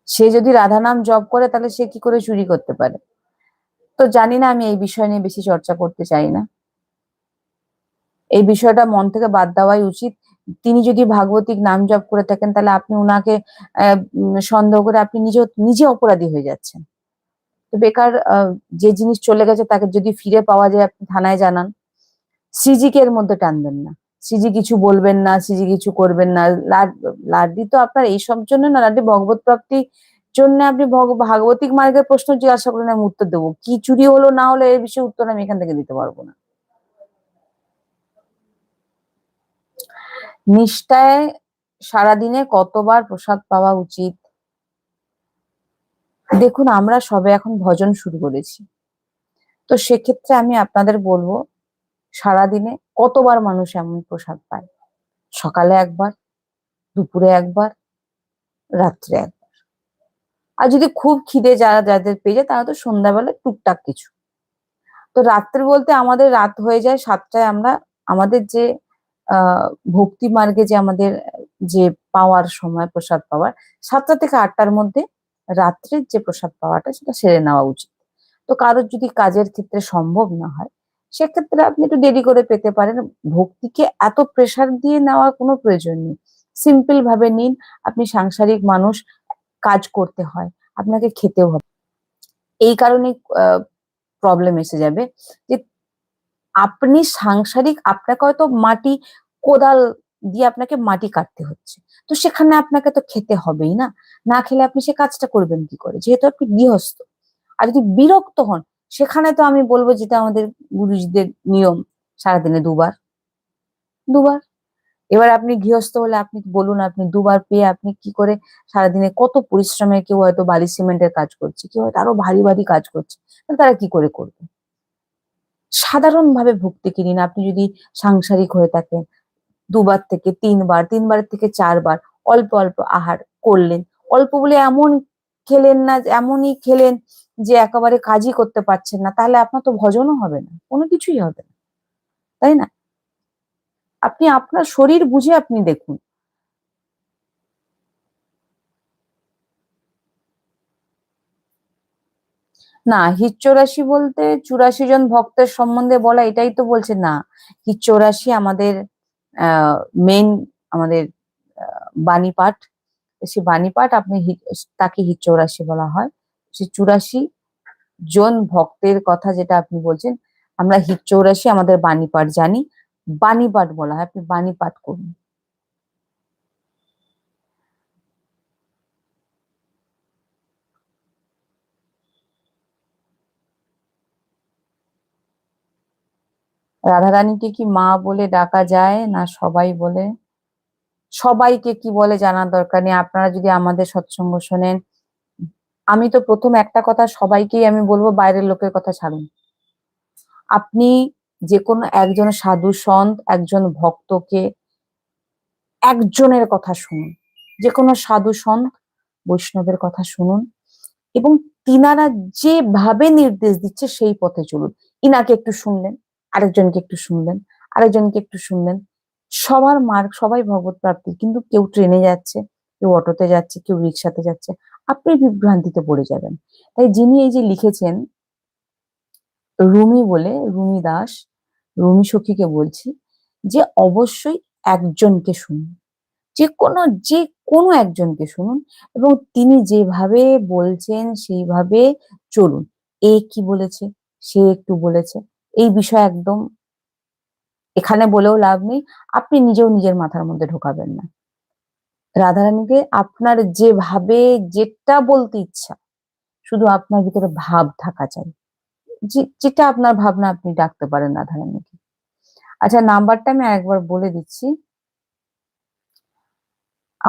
সে যদি রাধা নাম জপ করে, তাহলে সে কি করে চুরি করতে পারে? তো জানি না, আমি এই বিষয় নিয়ে বেশি চর্চা করতে চাই না। এই বিষয়টা মন থেকে বাদ দেওয়াই উচিত। তিনি যদি ভাগবতিক নাম জপ করে থাকেন, তাহলে আপনি উনাকে সন্দেহ করে আপনি নিজে নিজে অপরাধী হয়ে যাচ্ছেন। তো বেকার, যে জিনিস চলে গেছে তাকে যদি ফিরে পাওয়া যায়, আপনি থানায় জানান। শ্রীজিকে এর মধ্যে টানবেন না। শ্রীজি কিছু বলবেন না, শ্রীজি কিছু করবেন না। লাড্ডি তো আপনার এইসব জন্য না, লাড্ডি ভগবত প্রাপ্তি জন্য। আপনি ভাগবতিক মার্গের প্রশ্ন জিজ্ঞাসা করেন, আমি উত্তর দেবো। কি চুরি হলো না হলো এর বিষয়ে উত্তর আমি এখান থেকে দিতে পারবো না। নিষ্ঠায় সারাদিনে কতবার প্রসাদ পাওয়া উচিত? দেখুন, আমরা সবে এখন ভজন শুরু করেছি, তো সেক্ষেত্রে আমি আপনাদের বলবো, সারাদিনে কতবার মানুষ এমন প্রসাদ পায়? সকালে একবার, দুপুরে একবার, রাত্রে একবার। আর যদি খুব খিদে যাদের পেয়ে যায়, তারা তো সন্ধ্যাবেলা টুকটাক কিছু। তো রাত্রে বলতে আমাদের রাত হয়ে যায় 7টায়। আমরা আমাদের যে আহ ভক্তি মার্গে যে আমাদের যে পাওয়ার সময়, প্রসাদ পাওয়ার 7টা থেকে 8টার মধ্যে রাত্রের যে প্রসাদ পাওয়াটা, সেটা সেরে নেওয়া উচিত। তো কারোর যদি কাজের ক্ষেত্রে সম্ভব না হয়, সেক্ষেত্রে আপনি একটু দেরি করে পেতে পারেন। ভক্তিকে এত প্রেসার দিয়ে নেওয়ার কোনো প্রয়োজন নেই। সিম্পল ভাবে নিন। আপনি সাংসারিক মানুষ, কাজ করতে হয়, আপনাকে খেতেও হবে। এই কারণে প্রবলেম এসে যাবে যে আপনি সাংসারিক, আপনাকে হয়তো কোদাল দিয়ে আপনাকে মাটি কাটতে হচ্ছে, তো সেখানে আপনাকে তো খেতে হবেই না। না খেলে আপনি সে কাজটা করবেন কি করে, যেহেতু আপনি গৃহস্থ। আর যদি বিরক্ত হন, সেখানে তো আমি বলবো, যেটা আমাদের গুরুজিদের নিয়ম, সারাদিনে দুবার, দুবার। এবার আপনি গৃহস্থ হলে আপনি বলুন, আপনি দুবার পেয়ে আপনি কি করে সারাদিনে কত পরিশ্রমে, কেউ হয়তো বালি সিমেন্টের কাজ করছে, কেউ হয়তো আরো ভারী ভারী কাজ করছে, তাহলে তারা কি করে করবে? সাধারণভাবে ভুগতে নিন। আপনি যদি সাংসারিক হয়ে থাকেন, 2বার থেকে 3বার, 3বারের থেকে 4বার অল্প অল্প আহার করলেন। অল্প বলে এমন খেলেন না, এমনই খেলেন যে একেবারে কাজই করতে পারছেন না, তাহলে আপনার তো ভজনও হবে না, কোনো কিছুই হবে না, তাই না? আপনি আপনার শরীর বুঝে আপনি দেখুন। না, হিচ্চৌরাশি বলতে 84 জন ভক্তের সম্বন্ধে বলা, এটাই তো বলছে না। হিচ্চৌরাশি আমাদের মেন, আমাদের বাণী পাঠ। সে বাণী পাঠ তাকে হিচ্চৌরাশি বলা হয়। সে 84 জন ভক্তের কথা যেটা আপনি বলছেন, আমরা হিচ্চৌরাশি আমাদের বাণী পাঠ জানি, বাণী পাঠ বলা হয়। আপনি বাণী পাঠ করুন। রাধারানীকে কি মা বলে ডাকা যায় না সবাই বলে? সবাইকে কি বলে জানার দরকার নেই। আপনারা যদি আমাদের সৎসঙ্গ শোনেন, আমি তো প্রথম একটা কথা সবাইকেই আমি বলবো, বাইরের লোকের কথা ছাড়ুন। আপনি যে কোনো একজন সাধু সন্ত, একজন ভক্তকে, একজনের কথা শুনুন। যে কোনো সাধু সন্ত বৈষ্ণবের কথা শুনুন, এবং তিনারা যেভাবে নির্দেশ দিচ্ছে সেই পথে চলুন। ইনাকে একটু শুনলেন, আরেকজনকে একটু শুনলেন, আরেকজনকে একটু শুনলেন। সবার মার্গ, সবাই ভগবত প্রাপ্তি, কিন্তু কেউ ট্রেনে যাচ্ছে, কেউ অটোতে যাচ্ছে, কেউ রিক্সাতে যাচ্ছে। আপনি বিভ্রান্তিতে পড়ে যাবেন। তাই যিনি এই যে লিখেছেন, রুমি বলে, রুমি দাস, রুমি সখীকে বলছি যে অবশ্যই একজনকে শুনুন। যে কোনো একজনকে শুনুন, এবং তিনি যেভাবে বলছেন সেইভাবে চলুন। এ কি বলেছে, সে একটু বলেছে, এই বিষয় একদম এখানে বলেও লাভ নেই। আপনি নিজেও নিজের মাথার মধ্যে ঢোকাবেন না। রাধারানীকে আপনার যেভাবে যেটা বলতে ইচ্ছা, শুধু আপনার ভিতরে ভাব থাকা চাই। যেটা আপনার ভাবনা, আপনি ডাকতে পারেন রাধারানীকে। আচ্ছা, নাম্বারটা আমি আরেকবার বলে দিচ্ছি।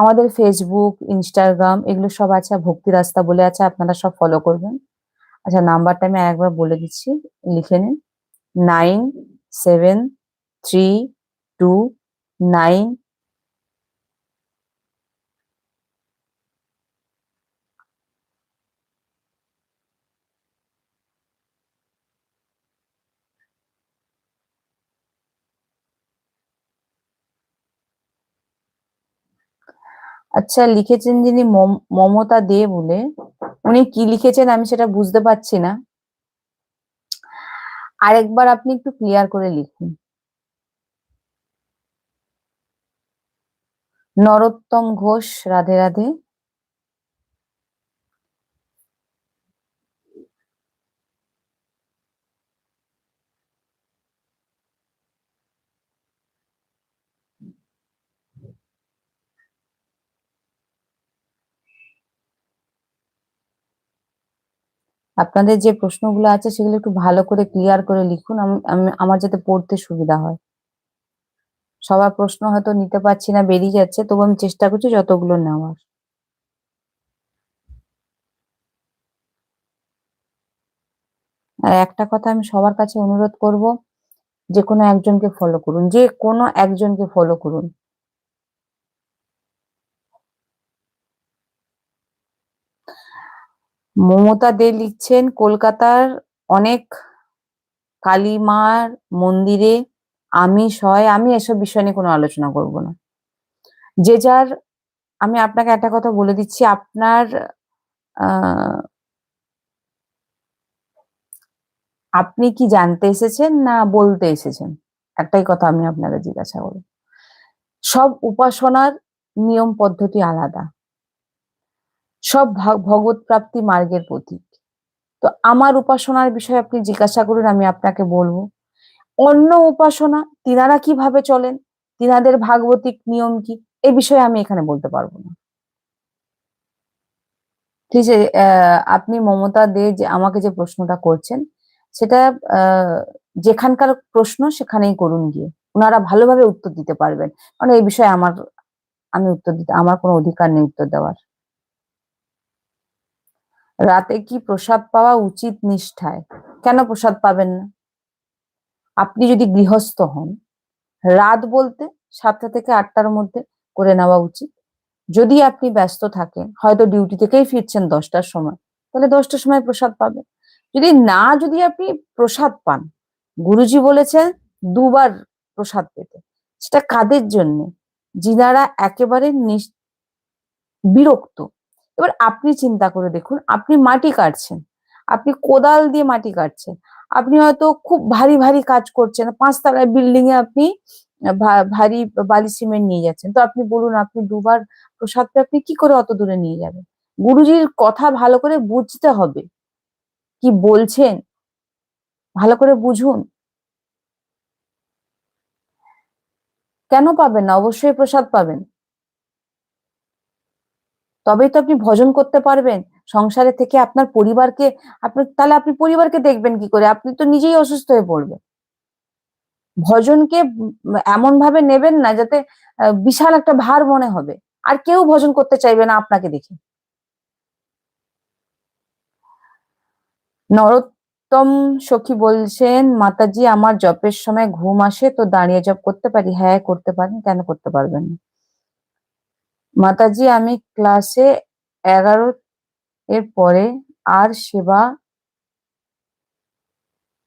আমাদের ফেসবুক, ইনস্টাগ্রাম এগুলো সব আছে, ভক্তি রাস্তা বলে আছে, আপনারা সব ফলো করবেন। আচ্ছা, নাম্বারটা আমি আরেকবার বলে দিচ্ছি, লিখে নিন। 9732 আচ্ছা, লিখেছেন যিনি মমতা দে বলে, উনি কি লিখেছেন আমি সেটা বুঝতে পারছি না। আরেকবার আপনি একটু ক্লিয়ার করে লিখুন। নরোত্তম ঘোষ, রাধে রাধে। আপনাদের যে প্রশ্নগুলো আছে সেগুলো একটু ভালো করে ক্লিয়ার করে লিখুন, আমার যাতে পড়তে সুবিধা হয়। সবার প্রশ্ন হয়তো নিতে পারছি না, বেরিয়ে যাচ্ছে, তবু আমি চেষ্টা করছি যতগুলো নেওয়ার। আর একটা কথা আমি সবার কাছে অনুরোধ করব, যে কোনো একজনকে ফলো করুন, যে কোনো একজনকে ফলো করুন। মমতা দে লিখছেন, কলকাতার অনেক কালী মার মন্দিরে আমিষ হয়। আমি এসব বিষয় নিয়ে কোনো আলোচনা করব না। যে যার, আমি আপনাকে একটা কথা বলে দিচ্ছি, আপনার আহ আপনি কি জানতে এসেছেন না বলতে এসেছেন? একটাই কথা আমি আপনাকে জিজ্ঞাসা করব। সব উপাসনার নিয়ম পদ্ধতি আলাদা, সব ভগবত প্রাপ্তি মার্গের প্রতীক। তো আমার উপাসনার বিষয়ে আপনি জিজ্ঞাসা করুন, আমি আপনাকে বলবো। অন্য উপাসনা তিনারা কিভাবে চলেন, তিনাদের ভাগবতিক নিয়ম কি, এই বিষয়ে আমি এখানে বলতে পারবো না। ঠিক আছে, আপনি মমতা দে যে আমাকে যে প্রশ্নটা করছেন, সেটা আহ যেখানকার প্রশ্ন সেখানেই করুন গিয়ে, ওনারা ভালোভাবে উত্তর দিতে পারবেন। কারণ এই বিষয়ে আমি উত্তর দিতে, আমার কোনো অধিকার নেই উত্তর দেওয়ার। রাতে কি প্রসাদ পাওয়া উচিত নিষ্ঠায়? কেন প্রসাদ পাবেন না? আপনি যদি গৃহস্থ হন, রাত বলতে 7টা থেকে 8টার মধ্যে করে নেওয়া উচিত। যদি আপনি ব্যস্ত থাকেন, হয়তো ডিউটি থেকেই ফিরছেন 10টার সময়, তাহলে 10টার সময় প্রসাদ পাবেন। যদি আপনি প্রসাদ পান, গুরুজি বলেছেন দুবার প্রসাদ পেতে। সেটা কাদের জন্য? যিনারা একেবারে বিরক্ত। এবার আপনি চিন্তা করে দেখুন, আপনি মাটি কাটছেন, আপনি কোদাল দিয়ে মাটি কাটছেন, আপনি হয়তো খুব ভারী ভারী কাজ করছেন, 5 তলায় বিল্ডিং এ আপনি ভারী বালি সিমেন্ট নিয়ে যাচ্ছেন, তো আপনি বলুন আপনি দুবার প্রসাদটা আপনি কি করে অত দূরে নিয়ে যাবেন? গুরুজির কথা ভালো করে বুঝতে হবে, কি বলছেন ভালো করে বুঝুন। কেন পাবেন না? অবশ্যই প্রসাদ পাবেন। তবেই তো আপনি ভজন করতে পারবেন। সংসারে থেকে আপনার পরিবারকে, তাহলে আপনি পরিবারকে দেখবেন কি করে? আপনি তো নিজেই অসুস্থ হয়ে পড়বেন। ভজনকে এমন ভাবে নেবেন না যাতে বিশাল একটা ভার মনে হবে। আর কেউ ভজন করতে চাইবে না আপনাকে দেখে। নরোত্তম সখী বলছেন, মাতাজি আমার জপের সময় ঘুম আসে, তো দাঁড়িয়ে জপ করতে পারি? হ্যাঁ করতে পারেন, কেন করতে পারবেন না? মাতাজি আমি ক্লাসে 11 এর পরে আর সেবা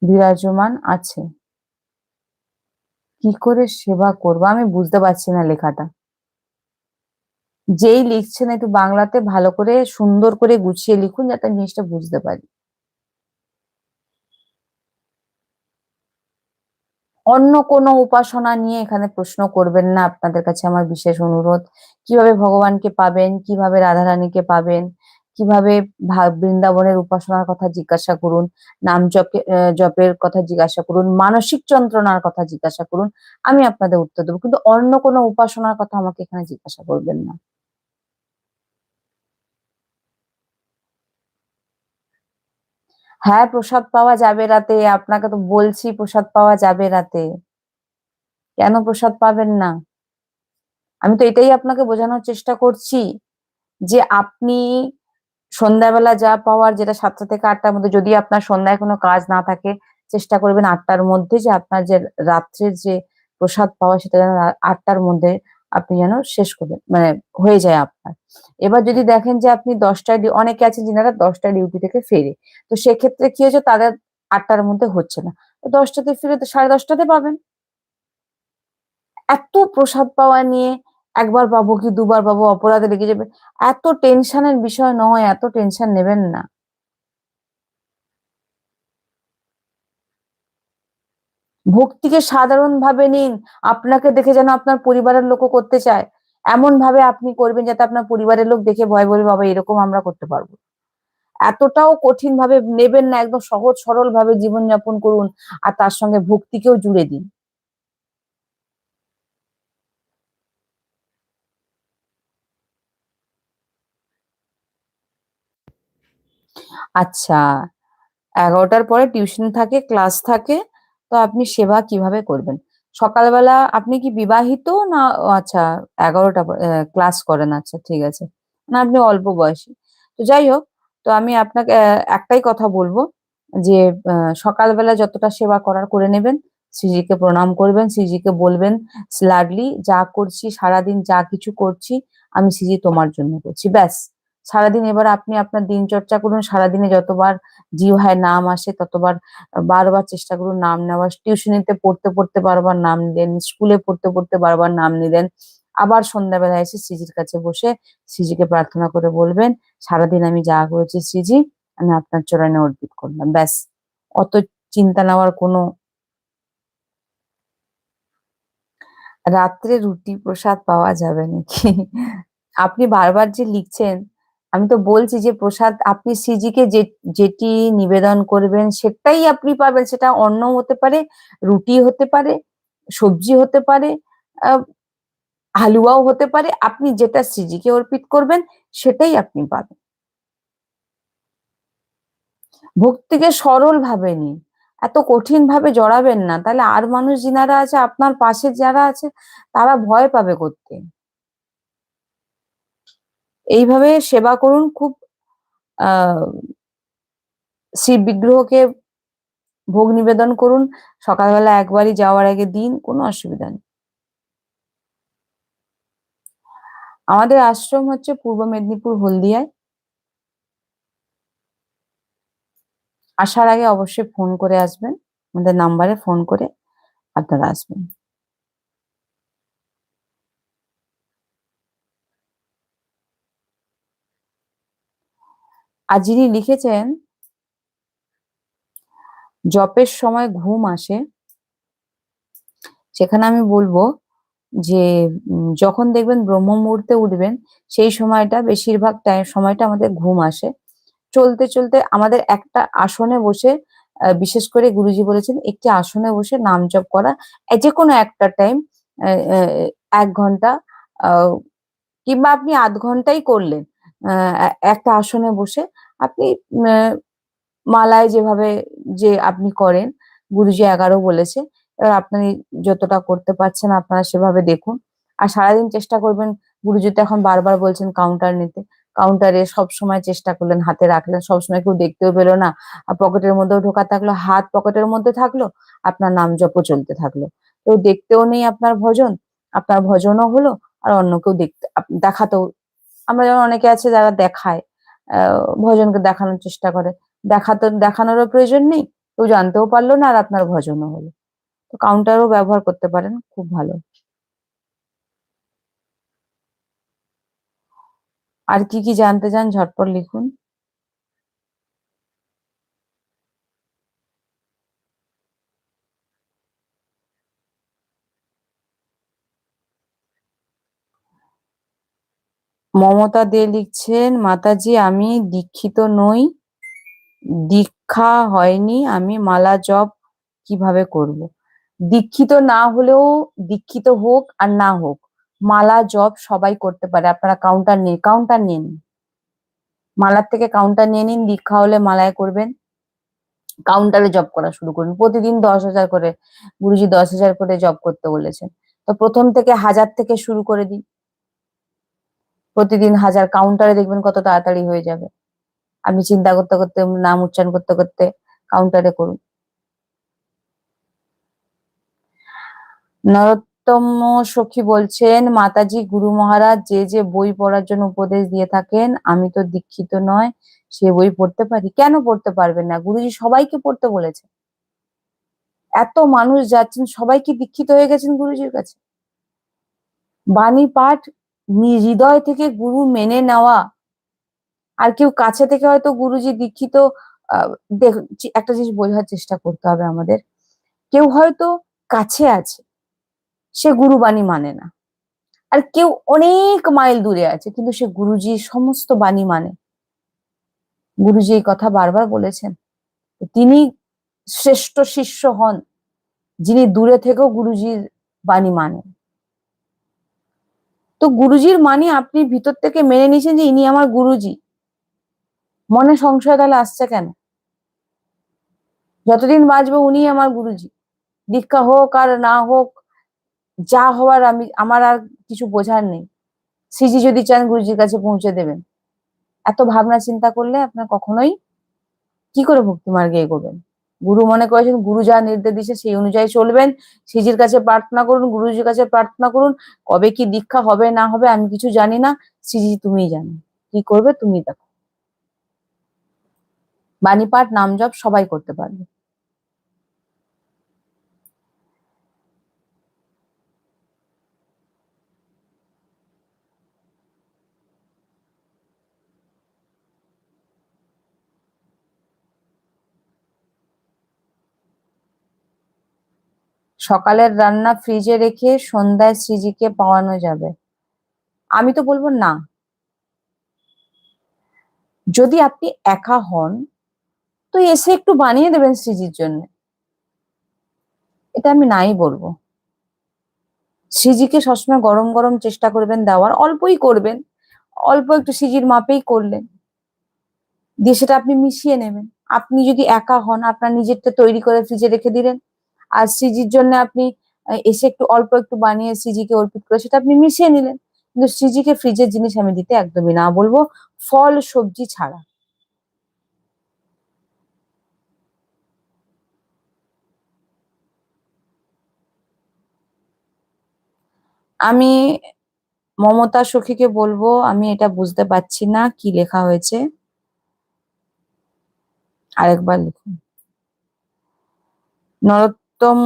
বিরাজমান আছে, কি করে সেবা করবো? আমি বুঝতে পারছি না লেখাটা। যেই লিখছেন একটু বাংলাতে ভালো করে সুন্দর করে গুছিয়ে লিখুন যাতে আমি জিনিসটা বুঝতে পারি। অন্য কোনো উপাসনা নিয়ে এখানে প্রশ্ন করবেন না, আপনাদের কাছে আমার বিশেষ অনুরোধ। কিভাবে ভগবানকে পাবেন, কিভাবে রাধারানীকে পাবেন, কিভাবে বৃন্দাবনের উপাসনার কথা জিজ্ঞাসা করুন, নাম জপের কথা জিজ্ঞাসা করুন, মানসিক যন্ত্রণার কথা জিজ্ঞাসা করুন, আমি আপনাদের উত্তর দেবো, কিন্তু অন্য কোনো উপাসনার কথা আমাকে এখানে জিজ্ঞাসা করবেন না। হ্যাঁ প্রসাদ পাওয়া যাবে রাতে, আপনাকে তো বলছি প্রসাদ পাওয়া যাবে রাতে। কেন প্রসাদ পাবেন না? আমি তো এটাই আপনাকে বোঝানোর চেষ্টা করছি যে আপনি সন্ধ্যাবেলা যা পাওয়ার, যেটা 7টা থেকে 8টার মধ্যে, যদি আপনার সন্ধ্যায় কোনো কাজ না থাকে চেষ্টা করবেন 8টার মধ্যে যে আপনার যে রাত্রের যে প্রসাদ পাওয়া সেটা যেন 8টার মধ্যে আপনি যেন শেষ করবেন, মানে হয়ে যায় আপনার। এবার যদি দেখেন যে আপনি 10টায়, অনেকে আছেন যিনারা 10টায় ডিউটি থেকে ফেরে, তো সেক্ষেত্রে কি হয়েছে, তাদের 8টার মধ্যে হচ্ছে না, তো 10টাতে ফিরে তো 10:30টাতে পাবেন। এত প্রসাদ পাওয়া নিয়ে একবার পাবো কি দুবার পাবো অপরাধে লেগে যাবে, এত টেনশনের বিষয় নয়, এত টেনশন নেবেন না। ভক্তিকে সাধারণ ভাবে নিন, আপনাকে দেখে যেন আপনার পরিবারের লোকও করতে চায়, এমন ভাবে আপনি করবেন যাতে আপনার পরিবারের লোক দেখে ভয় বলবে, বাবা এরকম আমরা করতে পারবো। এতটাও কঠিন ভাবে নেবেন না, একদম সহজ সরল ভাবে জীবনযাপন করুন, আর তার সঙ্গে ভক্তিকেও জুড়ে দিন। আচ্ছা, 11টার পরে টিউশন থাকে, ক্লাস থাকে, তো আপনি সেবা কিভাবে করবেন? সকালবেলা আপনি কি বিবাহিত না? ও আচ্ছা, 11টা ক্লাস করেন, আচ্ছা ঠিক আছে, না আপনি অল্প বয়সী। তো যাই হোক, তো আমি আপনাকে একটাই কথা বলবো যে সকালবেলা যতটা সেবা করার করে নেবেন, শ্রীজিকে প্রণাম করবেন, শ্রীজিকে বলবেন লাডলি যা করছি সারাদিন, যা কিছু করছি আমি শ্রীজি তোমার জন্য করছি, ব্যাস। সারাদিন এবার আপনি আপনার দিন চর্চা করুন, সারাদিনে যতবার জিহ্বায় নাম আসে ততবার বারবার চেষ্টা করুন নাম নেওয়ার। টিউশনিতে পড়তে পড়তে বারবার নাম নিলেন, স্কুলে পড়তে পড়তে বারবার নাম নিলেন, আবার সন্ধ্যাবেলা এসে শ্রীজির কাছে বসে শ্রীজিকে প্রার্থনা করে বলবেন, সারাদিন আমি যা করেছি শ্রীজি আমি আপনার চরণে অর্পিত করলাম, ব্যাস। অত চিন্তা নেওয়ার কোনো। রাত্রে রুটি প্রসাদ পাওয়া যাবে নাকি? আপনি বারবার যে লিখছেন, আমি তো বলছি যে প্রসাদ আপনি শ্রীজিকে যেটি নিবেদন করবেন সেটাই আপনি পাবেন, সেটা অন্ন হতে পারে, রুটি হতে পারে, সবজি হতে পারে, আহ হালুয়াও হতে পারে, আপনি যেটা শ্রীজিকে অর্পিত করবেন সেটাই আপনি পাবেন। ভক্তিকে সরল ভাবে নিন, এত কঠিন ভাবে জড়াবেন না, তাহলে আর মানুষ যিনারা আছে আপনার পাশে যারা আছে তারা ভয় পাবে করতে। এইভাবে সেবা করুন, খুব আহ শিব বিগ্রহকে ভোগ নিবেদন করুন, সকালবেলা একবারই যাওয়ার আগে দিন, কোনো অসুবিধা নেই। আমাদের আশ্রম হচ্ছে পূর্ব মেদিনীপুর হলদিয়ায়। আসার আগে অবশ্যই ফোন করে আসবেন, আমাদের নাম্বারে ফোন করে আপনারা আসবেন। আর যিনি লিখেছেন জপের সময় ঘুম আসে, সেখানে আমি বলবো যে যখন দেখবেন ব্রহ্ম মুহূর্তে উঠবেন, সেই সময়টা বেশিরভাগ সময়টা আমাদের ঘুম আসে। চলতে চলতে আমাদের একটা আসনে বসে, বিশেষ করে গুরুজি বলেছেন একটি আসনে বসে নাম জপ করা, যে কোনো একটা টাইম, 1 ঘন্টা, আহ, কিংবা আপনি আধ ঘন্টাই করলেন, একটা আসনে বসে আপনি মালায় যেভাবে যে আপনি করেন, গুরুজি 11 বলেছে। এবার আপনি যতটা করতে পারছেন আপনারা সেভাবে দেখুন। আর সারাদিন চেষ্টা করবেন, গুরুজি তো এখন বারবার বলছেন কাউন্টার নিতে। কাউন্টারে সবসময় চেষ্টা করলেন, হাতে রাখলেন, সবসময় কেউ দেখতেও পেলো না। আর পকেটের মধ্যেও ঢোকা থাকলো, হাত পকেটের মধ্যে থাকলো, আপনার নাম জপও চলতে থাকলো। কেউ দেখতেও নেই আপনার ভজন, আপনার ভজনও হলো, আর অন্য কেউ দেখাতেও, আমরা যেমন অনেকে আছে যারা দেখায়, ভজনকে দেখানোর চেষ্টা করে, দেখানোরও প্রয়োজন নেই, কেউ জানতেও পারলো না, আর আপনার ভজনও হলো। তো কাউন্টারও ব্যবহার করতে পারেন, খুব ভালো। আর কি কি জানতে চান ঝটপট লিখুন। মমতা দে লিখছেন, মাতাজি আমি দীক্ষিত নই, দীক্ষা হয়নি, আমি মালা জপ কিভাবে করব? দীক্ষিত না হলেও, দীক্ষিত হোক আর না হোক, মালা জপ সবাই করতে পারে। আপনারা কাউন্টার নিয়ে নিন, মালার থেকে কাউন্টার নিয়ে নিন। দীক্ষা হলে মালায় করবেন, কাউন্টারে জব করা শুরু করুন। প্রতিদিন 10,000 করে, গুরুজি 10,000 করে জব করতে বলেছেন। তো প্রথম থেকে 1000 থেকে শুরু করে দিন, প্রতিদিন 1000, কাউন্টারে দেখবেন কত তাড়াতাড়ি হয়ে যাবে। আপনি চিন্তা করতে করতে, নাম উচ্চারণ করতে করতে কাউন্টারে করুন। নরোত্তম সখী বলছেন, মাতাজি গুরু মহারাজ যে যে বই পড়ার জন্য উপদেশ দিয়ে থাকেন, আমি তো দীক্ষিত নয়, সে বই পড়তে পারি? কেন পড়তে পারবেন না? গুরুজি সবাইকে পড়তে বলেছে। এত মানুষ যাচ্ছেন, সবাই কি দীক্ষিত হয়ে গেছেন গুরুজির কাছে? বাণী পাঠ, হৃদয় থেকে গুরু মেনে নেওয়া। আর কেউ কাছে থেকে হয়তো গুরুজি দীক্ষিত, আহ, একটা জিনিস বোঝার চেষ্টা করতে হবে আমাদের, কেউ হয়তো কাছে আছে, সে গুরুবাণী মানে না। আর কেউ অনেক মাইল দূরে আছে, কিন্তু সে গুরুজির সমস্ত বাণী মানে। গুরুজি এই কথা বারবার বলেছেন, তিনি শ্রেষ্ঠ শিষ্য হন যিনি দূরে থেকেও গুরুজির বাণী মানেন। তো গুরুজির মানে আপনি ভিতর থেকে মেনে নিয়েছেন যে ইনি আমার গুরুজি, মনে সংশয় তাহলে আসছে কেন? যতদিন বাঁচবো উনি আমার গুরুজি, দীক্ষা হোক আর না হোক, যা হওয়ার আমার আর কিছু বোঝার নেই। শ্রীজি যদি চান গুরুজির কাছে পৌঁছে দেবেন। এত ভাবনা চিন্তা করলে আপনার কখনোই, কি করে ভক্তি মার্গে এগোবেন? গুরু মনে করেছেন, গুরু যা নির্দেশ দিচ্ছে সেই অনুযায়ী চলবেন। শ্রীজির কাছে প্রার্থনা করুন, গুরুজির কাছে প্রার্থনা করুন। কবে কি দীক্ষা হবে না হবে আমি কিছু জানি না, শ্রীজি তুমিই জানো, কি করবে তুমি দেখো। বাণী পাঠ নাম জপ সবাই করতে পারবে। সকালের রান্না ফ্রিজে রেখে সন্ধ্যায় শ্রীজিকে পাওয়ানো যাবে? আমি তো বলবো না। যদি আপনি একা হন, তো এসে একটু বানিয়ে দেবেন শ্রীজির জন্য, এটা আমি নাই বলবো। শ্রীজিকে সবসময় গরম গরম চেষ্টা করবেন দেওয়ার, অল্পই করবেন, অল্প একটু শ্রীজির মাপেই করলেন, দিয়ে সেটা আপনি মিশিয়ে নেবেন। আপনি যদি একা হন, আপনার নিজেরটা তৈরি করে ফ্রিজে রেখে দিলেন, আর শ্রীজির জন্য আপনি এসে একটু অল্প একটু বানিয়ে শ্রীজিকে অর্পিত করে সেটা আপনি মিশিয়ে নিলেন। কিন্তু শ্রীজিকে ফ্রিজের জিনিস আমি দিতে একদমই না বলবো, ফল সবজি ছাড়া। আমি মমতা সখীকে বলবো, আমি এটা বুঝতে পারছি না কি লেখা হয়েছে, আরেকবার লিখুন। নরোত্তম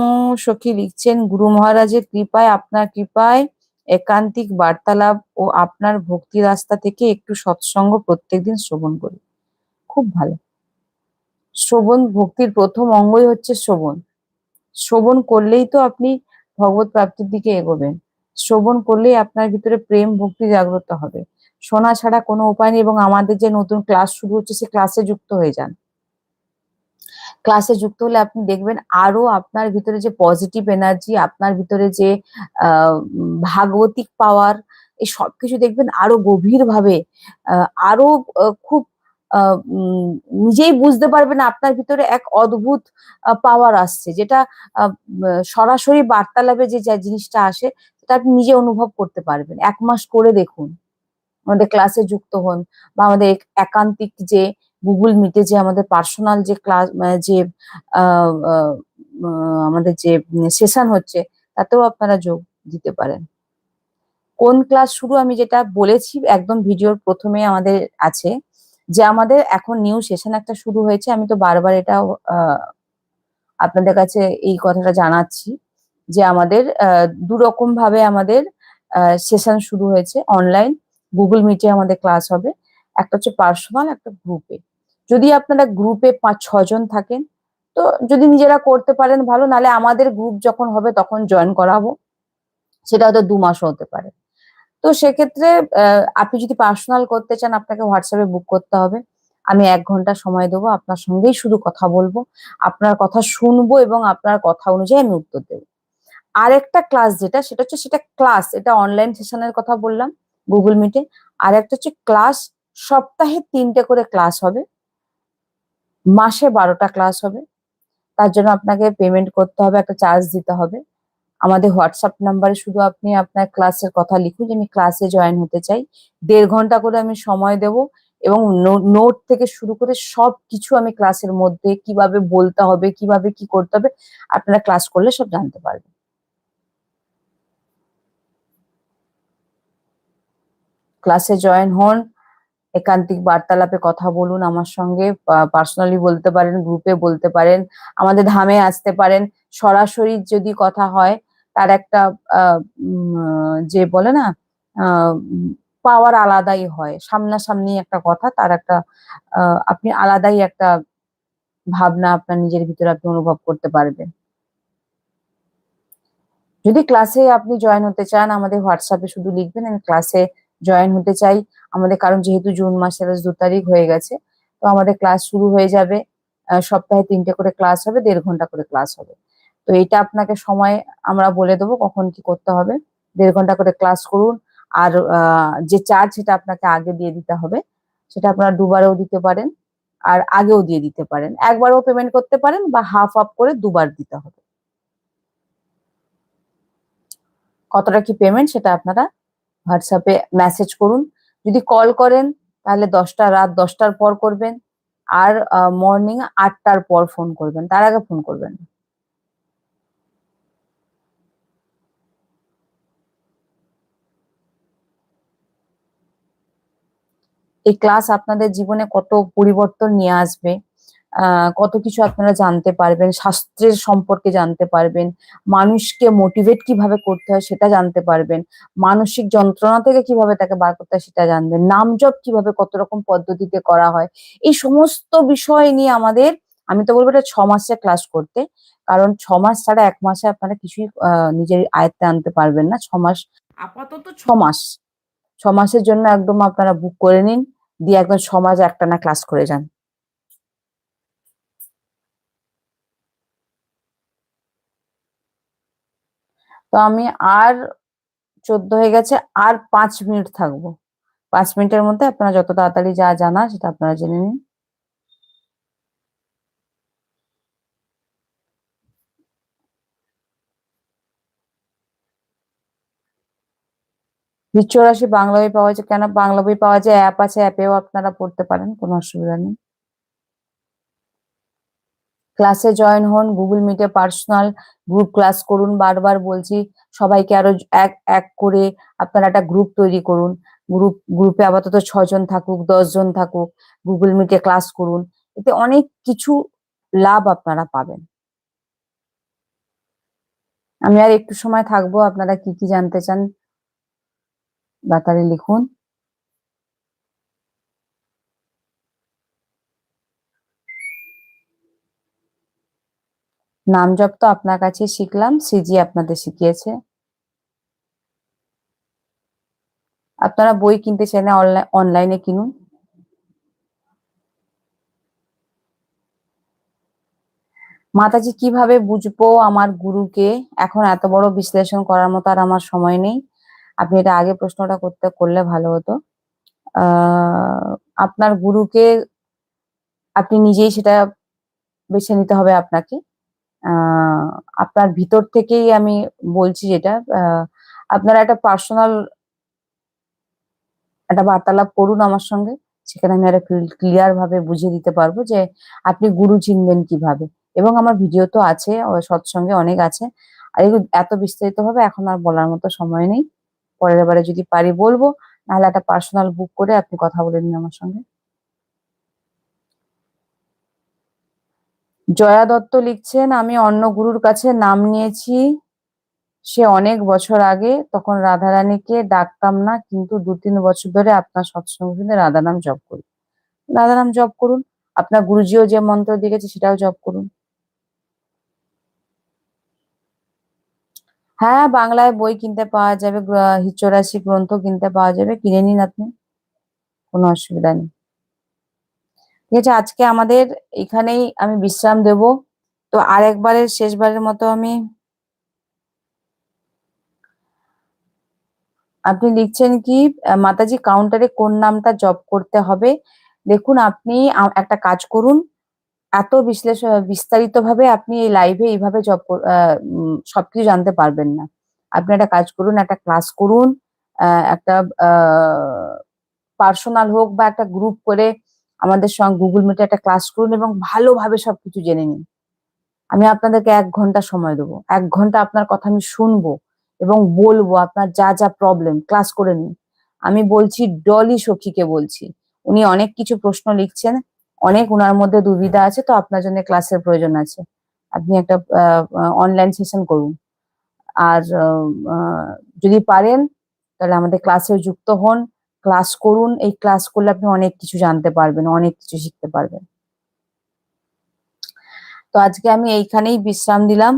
সখী লিখছেন, গুরু মহারাজের কৃপায়, আপনার কৃপায় একান্তিক বার্তালাপ ও আপনার ভক্তি রাস্তা থেকে একটু সৎসঙ্গ প্রত্যেকদিন শ্রবণ করি। খুব ভালো। শ্রবণ ভক্তির প্রথম অঙ্গই হচ্ছে শ্রবণ। শ্রবণ করলেই তো আপনি ভগবত প্রাপ্তির দিকে এগোবেন। শ্রবণ করলেই আপনার ভিতরে প্রেম ভক্তি জাগ্রত হবে। শোনা ছাড়া কোনো উপায় নেই। এবং আমাদের যে নতুন ক্লাস শুরু হচ্ছে, সে ক্লাসে যুক্ত হয়ে যান। ক্লাসে যুক্ত হলে আপনি দেখবেন আরো আপনার ভিতরে যে পজিটিভ এনার্জি, আপনার ভিতরে যে ভাগবতিক পাওয়ার, এই সবকিছু দেখবেন আরো গভীর ভাবে, আরো খুব নিজেই বুঝতে পারবেন আপনার ভিতরে এক অদ্ভুত পাওয়ার আসছে, যেটা সরাসরি বার্তালাপে যে যা জিনিসটা আসে, সেটা আপনি নিজে অনুভব করতে পারবেন। 1 মাস করে দেখুন, আমাদের ক্লাসে যুক্ত হন, বা আমাদের একান্তিক যে গুগল মিটে যে আমাদের পার্সোনাল যে ক্লাস, যে আহ, আহ, আমাদের যে সেশন হচ্ছে, তাতেও আপনারা যোগ দিতে পারেন। কোন ক্লাস শুরু আমি যেটা বলেছি একদম ভিডিওর প্রথমে আমাদের আছে, যে আমাদের এখন নিউ সেশন একটা শুরু হয়েছে। আমি তো বারবার এটা আপনাদের কাছে এই কথাটা জানাচ্ছি, যে আমাদের 2 রকম ভাবে আমাদের সেশন শুরু হয়েছে। অনলাইন গুগল মিটে আমাদের ক্লাস হবে, একটা হচ্ছে পার্সোনাল, একটা গ্রুপে। যদি আপনারা গ্রুপে 5-6 জন থাকেন, তো যদি নিজেরা করতে পারেন ভালো, নালে আমাদের গ্রুপ যখন হবে তখন জয়েন করাবো, সেটা হয়তো 2 মাসও হতে পারে। তো সেক্ষেত্রে আপনি যদি পার্সোনাল করতে চান, আপনাকে হোয়াটসঅ্যাপে বুক করতে হবে। আমি 1 ঘন্টা সময় দেবো, আপনার সঙ্গেই শুধু কথা বলবো, আপনার কথা শুনবো এবং আপনার কথা অনুযায়ী আমি উত্তর দেবো। আরেকটা ক্লাস যেটা, সেটা হচ্ছে, সেটা ক্লাস, এটা অনলাইন সেশনের কথা বললাম গুগল মিটে। আর একটা হচ্ছে ক্লাস, সপ্তাহে 3টে করে ক্লাস হবে, মাসে 12টা ক্লাস হবে। তার জন্য আপনাকে পেমেন্ট করতে হবে, একটা চার্জ দিতে হবে। আমাদের হোয়াটসঅ্যাপ নাম্বারে শুধু আপনি আপনার ক্লাসের কথা লিখুন, যে আমি ক্লাসে জয়েন হতে চাই। 1.5 ঘন্টা করে আমি সময় দেব, এবং নোট থেকে শুরু করে সবকিছু আমি ক্লাসের মধ্যে কিভাবে বলতে হবে, কিভাবে কি করতে হবে, আপনারা ক্লাস করলে সব জানতে পারবেন। ক্লাসে জয়েন হন, একান্তিক বার্তালাপে কথা বলুন আমার সঙ্গে, পার্সোনালি বলতে পারেন, গ্রুপে বলতে পারেন, আমাদের ধামে আসতে পারেন। সরাসরি যদি কথা হয়, তার একটা যে বলে না, পাওয়ার আলাদাই হয়। সামনাসামনি একটা কথা, তার একটা আপনি আলাদাই একটা ভাবনা আপনার নিজের ভিতরে আপনি অনুভব করতে পারবেন। যদি ক্লাসে আপনি জয়েন হতে চান, আমাদের হোয়াটসঅ্যাপে শুধু লিখবেন আমি ক্লাসে জয়েন হতে চাই। আমাদের, কারণ যেহেতু জুন মাসের আজ 2 তারিখ হয়ে গেছে, তো আমাদের ক্লাস শুরু হয়ে যাবে। সপ্তাহে 3টে করে ক্লাস হবে, 1.5 ঘন্টা করে ক্লাস হবে। তো এটা আপনাকে সময় আমরা বলে দেবো কখন কি করতে হবে। 1.5 ঘন্টা করে ক্লাস করুন। আর যে চার্জ, সেটা আপনাকে আগে দিয়ে দিতে হবে। সেটা আপনারা দুবারেও দিতে পারেন, আর আগেও দিয়ে দিতে পারেন। একবারও পেমেন্ট করতে পারেন, বা হাফ হাফ করে দুবার দিতে হবে। কতটা কি পেমেন্ট, সেটা আপনারা হোয়াটসঅ্যাপে মেসেজ করুন। যদি কল করেন, তাহলে রাত 10টার পর করবেন। আর মর্নিং 8টার পর ফোন করবেন, তার আগে ফোন করবেন না। এই ক্লাস আপনাদের জীবনে কত পরিবর্তন নিয়ে আসবে, কত কিছু আপনারা জানতে পারবেন, শাস্ত্রের সম্পর্কে জানতে পারবেন, মানুষকে মোটিভেট কিভাবে করতে হয় সেটা জানতে পারবেন, মানসিক যন্ত্রণা থেকে কিভাবে তাকে বার করতে হয় সেটা জানবেন, নাম জপ কিভাবে কত রকম পদ্ধতিতে করা হয়, এই সমস্ত বিষয় নিয়ে আমাদের, আমি তো বলবো এটা 6 মাসে ক্লাস করতে। কারণ 6 মাস ছাড়া 1 মাসে আপনারা কিছুই নিজের আয়ত্তে আনতে পারবেন না। 6 মাস, আপাতত 6 মাস, 6 মাসের জন্য একদম আপনারা বুক করে নিন, দিয়ে একদম 6 মাস একটানা ক্লাস করে যান। তো আমি আর 14 হয়ে গেছে, আর 5 মিনিট থাকবো। 5 মিনিটের মধ্যে আপনারা যত তাড়াতাড়ি যা জানা সেটা আপনারা জেনে নিন। বিশ্বরাশি বাংলা বই পাওয়া যায়, কেন বাংলা বই পাওয়া যায়, অ্যাপ আছে, অ্যাপেও আপনারা পড়তে পারেন, কোনো অসুবিধা নেই। ক্লাসে জয়েন হন, গুগল মিটে পার্সোনাল গ্রুপ ক্লাস করুন, বারবার বলছি। সবাইকে আরো এক এক করে আপনারা একটা গ্রুপ তৈরি করুন। গ্রুপে আপাতত 6 জন থাকুক, 10 জন থাকুক, গুগল মিটে ক্লাস করুন। এতে অনেক কিছু লাভ আপনারা পাবেন। আমি আর একটু সময় থাকবো, আপনারা কি কি জানতে চান তাড়াতাড়ি লিখুন। নাম জপ তো আপনার কাছে শিখলাম, শ্রীজি আপনাদের শিখিয়েছে। আপনারা বই কিনতে চাইলে অনলাইনে কিনুন। মাতাজি কিভাবে বুঝবো আমার গুরুকে? এখন এত বড় বিশ্লেষণ করার মতো আর আমার সময় নেই। আপনি এটা আগে প্রশ্নটা করলে ভালো হতো। আহ আপনার গুরুকে আপনি নিজেই সেটা বেছে নিতে হবে আপনাকে। আহ আপনার ভিতর থেকেই আমি বলছি যেটা, আপনারা একটা পার্সোনাল একটা বার্তালাপ করুন আমার সঙ্গে। সেখানে আমি একটা ক্লিয়ার ভাবে বুঝিয়ে দিতে পারবো যে আপনি গুরু চিনবেন কিভাবে। এবং আমার ভিডিও তো আছে, সৎসঙ্গে অনেক আছে। আর এগুলো এত বিস্তারিত ভাবে এখন আর বলার মতো সময় নেই। পরের বারে যদি পারি বলবো, নাহলে একটা পার্সোনাল বুক করে আপনি কথা বলে নিন আমার সঙ্গে। জয়া দত্ত লিখছেন, আমি অন্য গুরুর কাছে নাম নিয়েছি, সে অনেক বছর আগে, তখন রাধারানীকে ডাকতাম না, কিন্তু 2-3 বছর ধরে আপনার সৎসঙ্গ শুনে রাধা নাম জপ করি। রাধা নাম জপ করুন। আপনার গুরুজিও যে মন্ত্র দিয়েছে সেটাও জপ করুন। হ্যাঁ, বাংলায় বই কিনতে পাওয়া যাবে, চৌরাশি গ্রন্থ কিনতে পাওয়া যাবে, কিনে নিন আপনি, কোনো অসুবিধা নেই। ঠিক আছে, আজকে আমাদের এখানেই আমি বিশ্রাম দেব। তো আরেকবারের শেষবারের মতো আপনি লিখছেন কি, মাতাজি কাউন্টারে কোন নামটা জপ করতে হবে? দেখুন, আপনি একটা কাজ করুন, এত বিস্তারিত ভাবে আপনি এই লাইভে এইভাবে সবকিছু জানতে পারবেন না। আপনি একটা কাজ করুন, একটা ক্লাস করুন, একটা পার্সোনাল হোক বা একটা গ্রুপ করে আমাদের সঙ্গে গুগল মিটে একটা ক্লাস করুন এবং ভালোভাবে সবকিছু জেনে নিন। আমি আপনাদেরকে 1 ঘন্টা সময় দেবো, 1 ঘন্টা আপনার কথা আমি শুনবো এবং বলবো আপনার যা যা প্রবলেম, ক্লাস করে নিন। আমি বলছি, ডলি সখীকে বলছি, উনি অনেক কিছু প্রশ্ন লিখছেন, অনেক উনার মধ্যে দুবিধা আছে, তো আপনার জন্য ক্লাসের প্রয়োজন আছে। আপনি একটা অনলাইন সেশন করুন। আর যদি পারেন তাহলে আমাদের ক্লাসে যুক্ত হন, ক্লাস করুন। এই ক্লাস করলে আপনি অনেক কিছু জানতে পারবেন, অনেক কিছু শিখতে পারবেন। তো আজকে আমি এইখানেই বিশ্রাম দিলাম।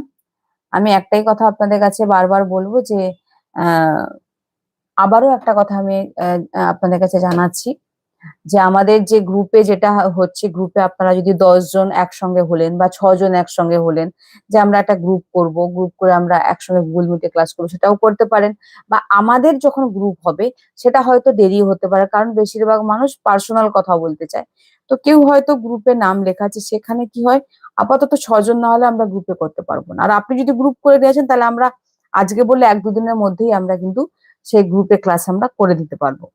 আমি একটাই কথা আপনাদের কাছে বারবার বলবো যে আহ আবারও একটা কথা আমি আপনাদের কাছে জানাচ্ছি, যে আমাদের যে গ্রুপে যেটা হচ্ছে, গ্রুপে আপনারা যদি 10 জন একসঙ্গে হলেন বা 6 জন একসঙ্গে হলেন, যে আমরা একটা গ্রুপ করব, গ্রুপ করে আমরা একসঙ্গে গুগল মিটে ক্লাস করবো, সেটাও করতে পারেন। বা আমাদের যখন গ্রুপ হবে সেটা হয়তো দেরি হতে পারে, কারণ বেশিরভাগ মানুষ পার্সোনাল কথা বলতে চায়। তো কেউ হয়তো গ্রুপে নাম লেখা আছে, সেখানে কি হয়, আপাতত 6 জন না হলে আমরা গ্রুপে করতে পারবো না। আর আপনি যদি গ্রুপ করে দিয়েছেন তাহলে আমরা আজকে বললে 1-2 দিনের মধ্যেই আমরা কিন্তু সেই গ্রুপে ক্লাস আমরা করে দিতে পারবো।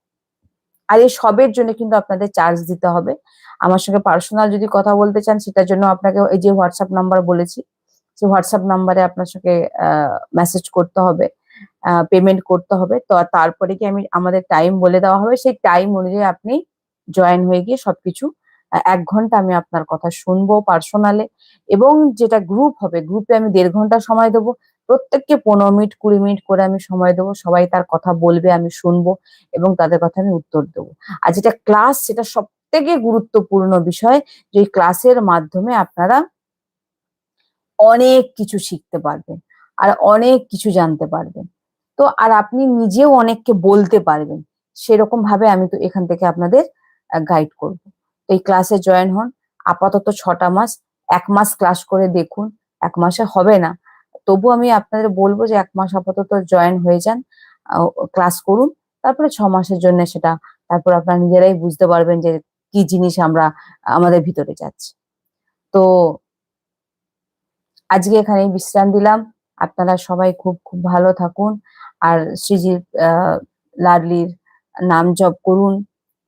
আর এই সবের জন্য কিন্তু আপনাদের চার্জ দিতে হবে। আমার সঙ্গে পার্সোনাল যদি কথা বলতে চান, সেটার জন্য আপনাকে এই যে হোয়াটসঅ্যাপ নাম্বার বলেছি, সেই হোয়াটসঅ্যাপ নাম্বারে আপনার সঙ্গে মেসেজ করতে হবে, পেমেন্ট করতে হবে। তো তারপরে কি আমাদের টাইম বলে দেওয়া হবে, সেই টাইম অনুযায়ী আপনি জয়েন হয়ে গিয়ে সবকিছু 1 ঘন্টা আমি আপনার কথা শুনবো পার্সোনালে। এবং যেটা গ্রুপ হবে, গ্রুপে আমি 1.5 ঘন্টা সময় দেবো। প্রত্যেককে 15 মিনিট 20 মিনিট করে আমি সময় দেবো, সবাই তার কথা বলবে, আমি শুনবো এবং তাদের কথা আমি উত্তর দেবো। আর যেটা ক্লাস, সেটা সব থেকে গুরুত্বপূর্ণ বিষয়, যে ক্লাসের মাধ্যমে আপনারা অনেক কিছু শিখতে পারবেন আর অনেক কিছু জানতে পারবেন। তো আর আপনি নিজেও অনেককে বলতে পারবেন, সেরকম ভাবে আমি তো এখান থেকে আপনাদের গাইড করব। তো এই ক্লাসে জয়েন হন। আপাতত 6টা মাস, 1 মাস ক্লাস করে দেখুন। 1 মাসে হবে না, তবু আমি আপনাদের বলবো যে 1 মাস আপাতত জয়েন হয়ে যান, ক্লাস করুন। তারপরে 6 মাসের জন্য সেটা, তারপর আপনারা নিজেরাই বুঝতে পারবেন যে কি জিনিস আমরা আমাদের ভিতরে যাচ্ছে। তো আজকে এখানেই বিশ্রাম দিলাম। আপনারা সবাই খুব খুব ভালো থাকুন। আর শ্রীজির আহ লাডলির নাম জপ করুন,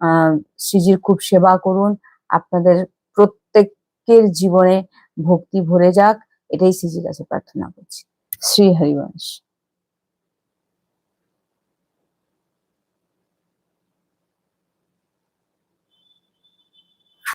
আহ শ্রীজির খুব সেবা করুন। আপনাদের প্রত্যেকের জীবনে ভক্তি ভরে যাক, এটাই শ্রীজির কাছে প্রার্থনা করছি। শ্রী হরিবংশ।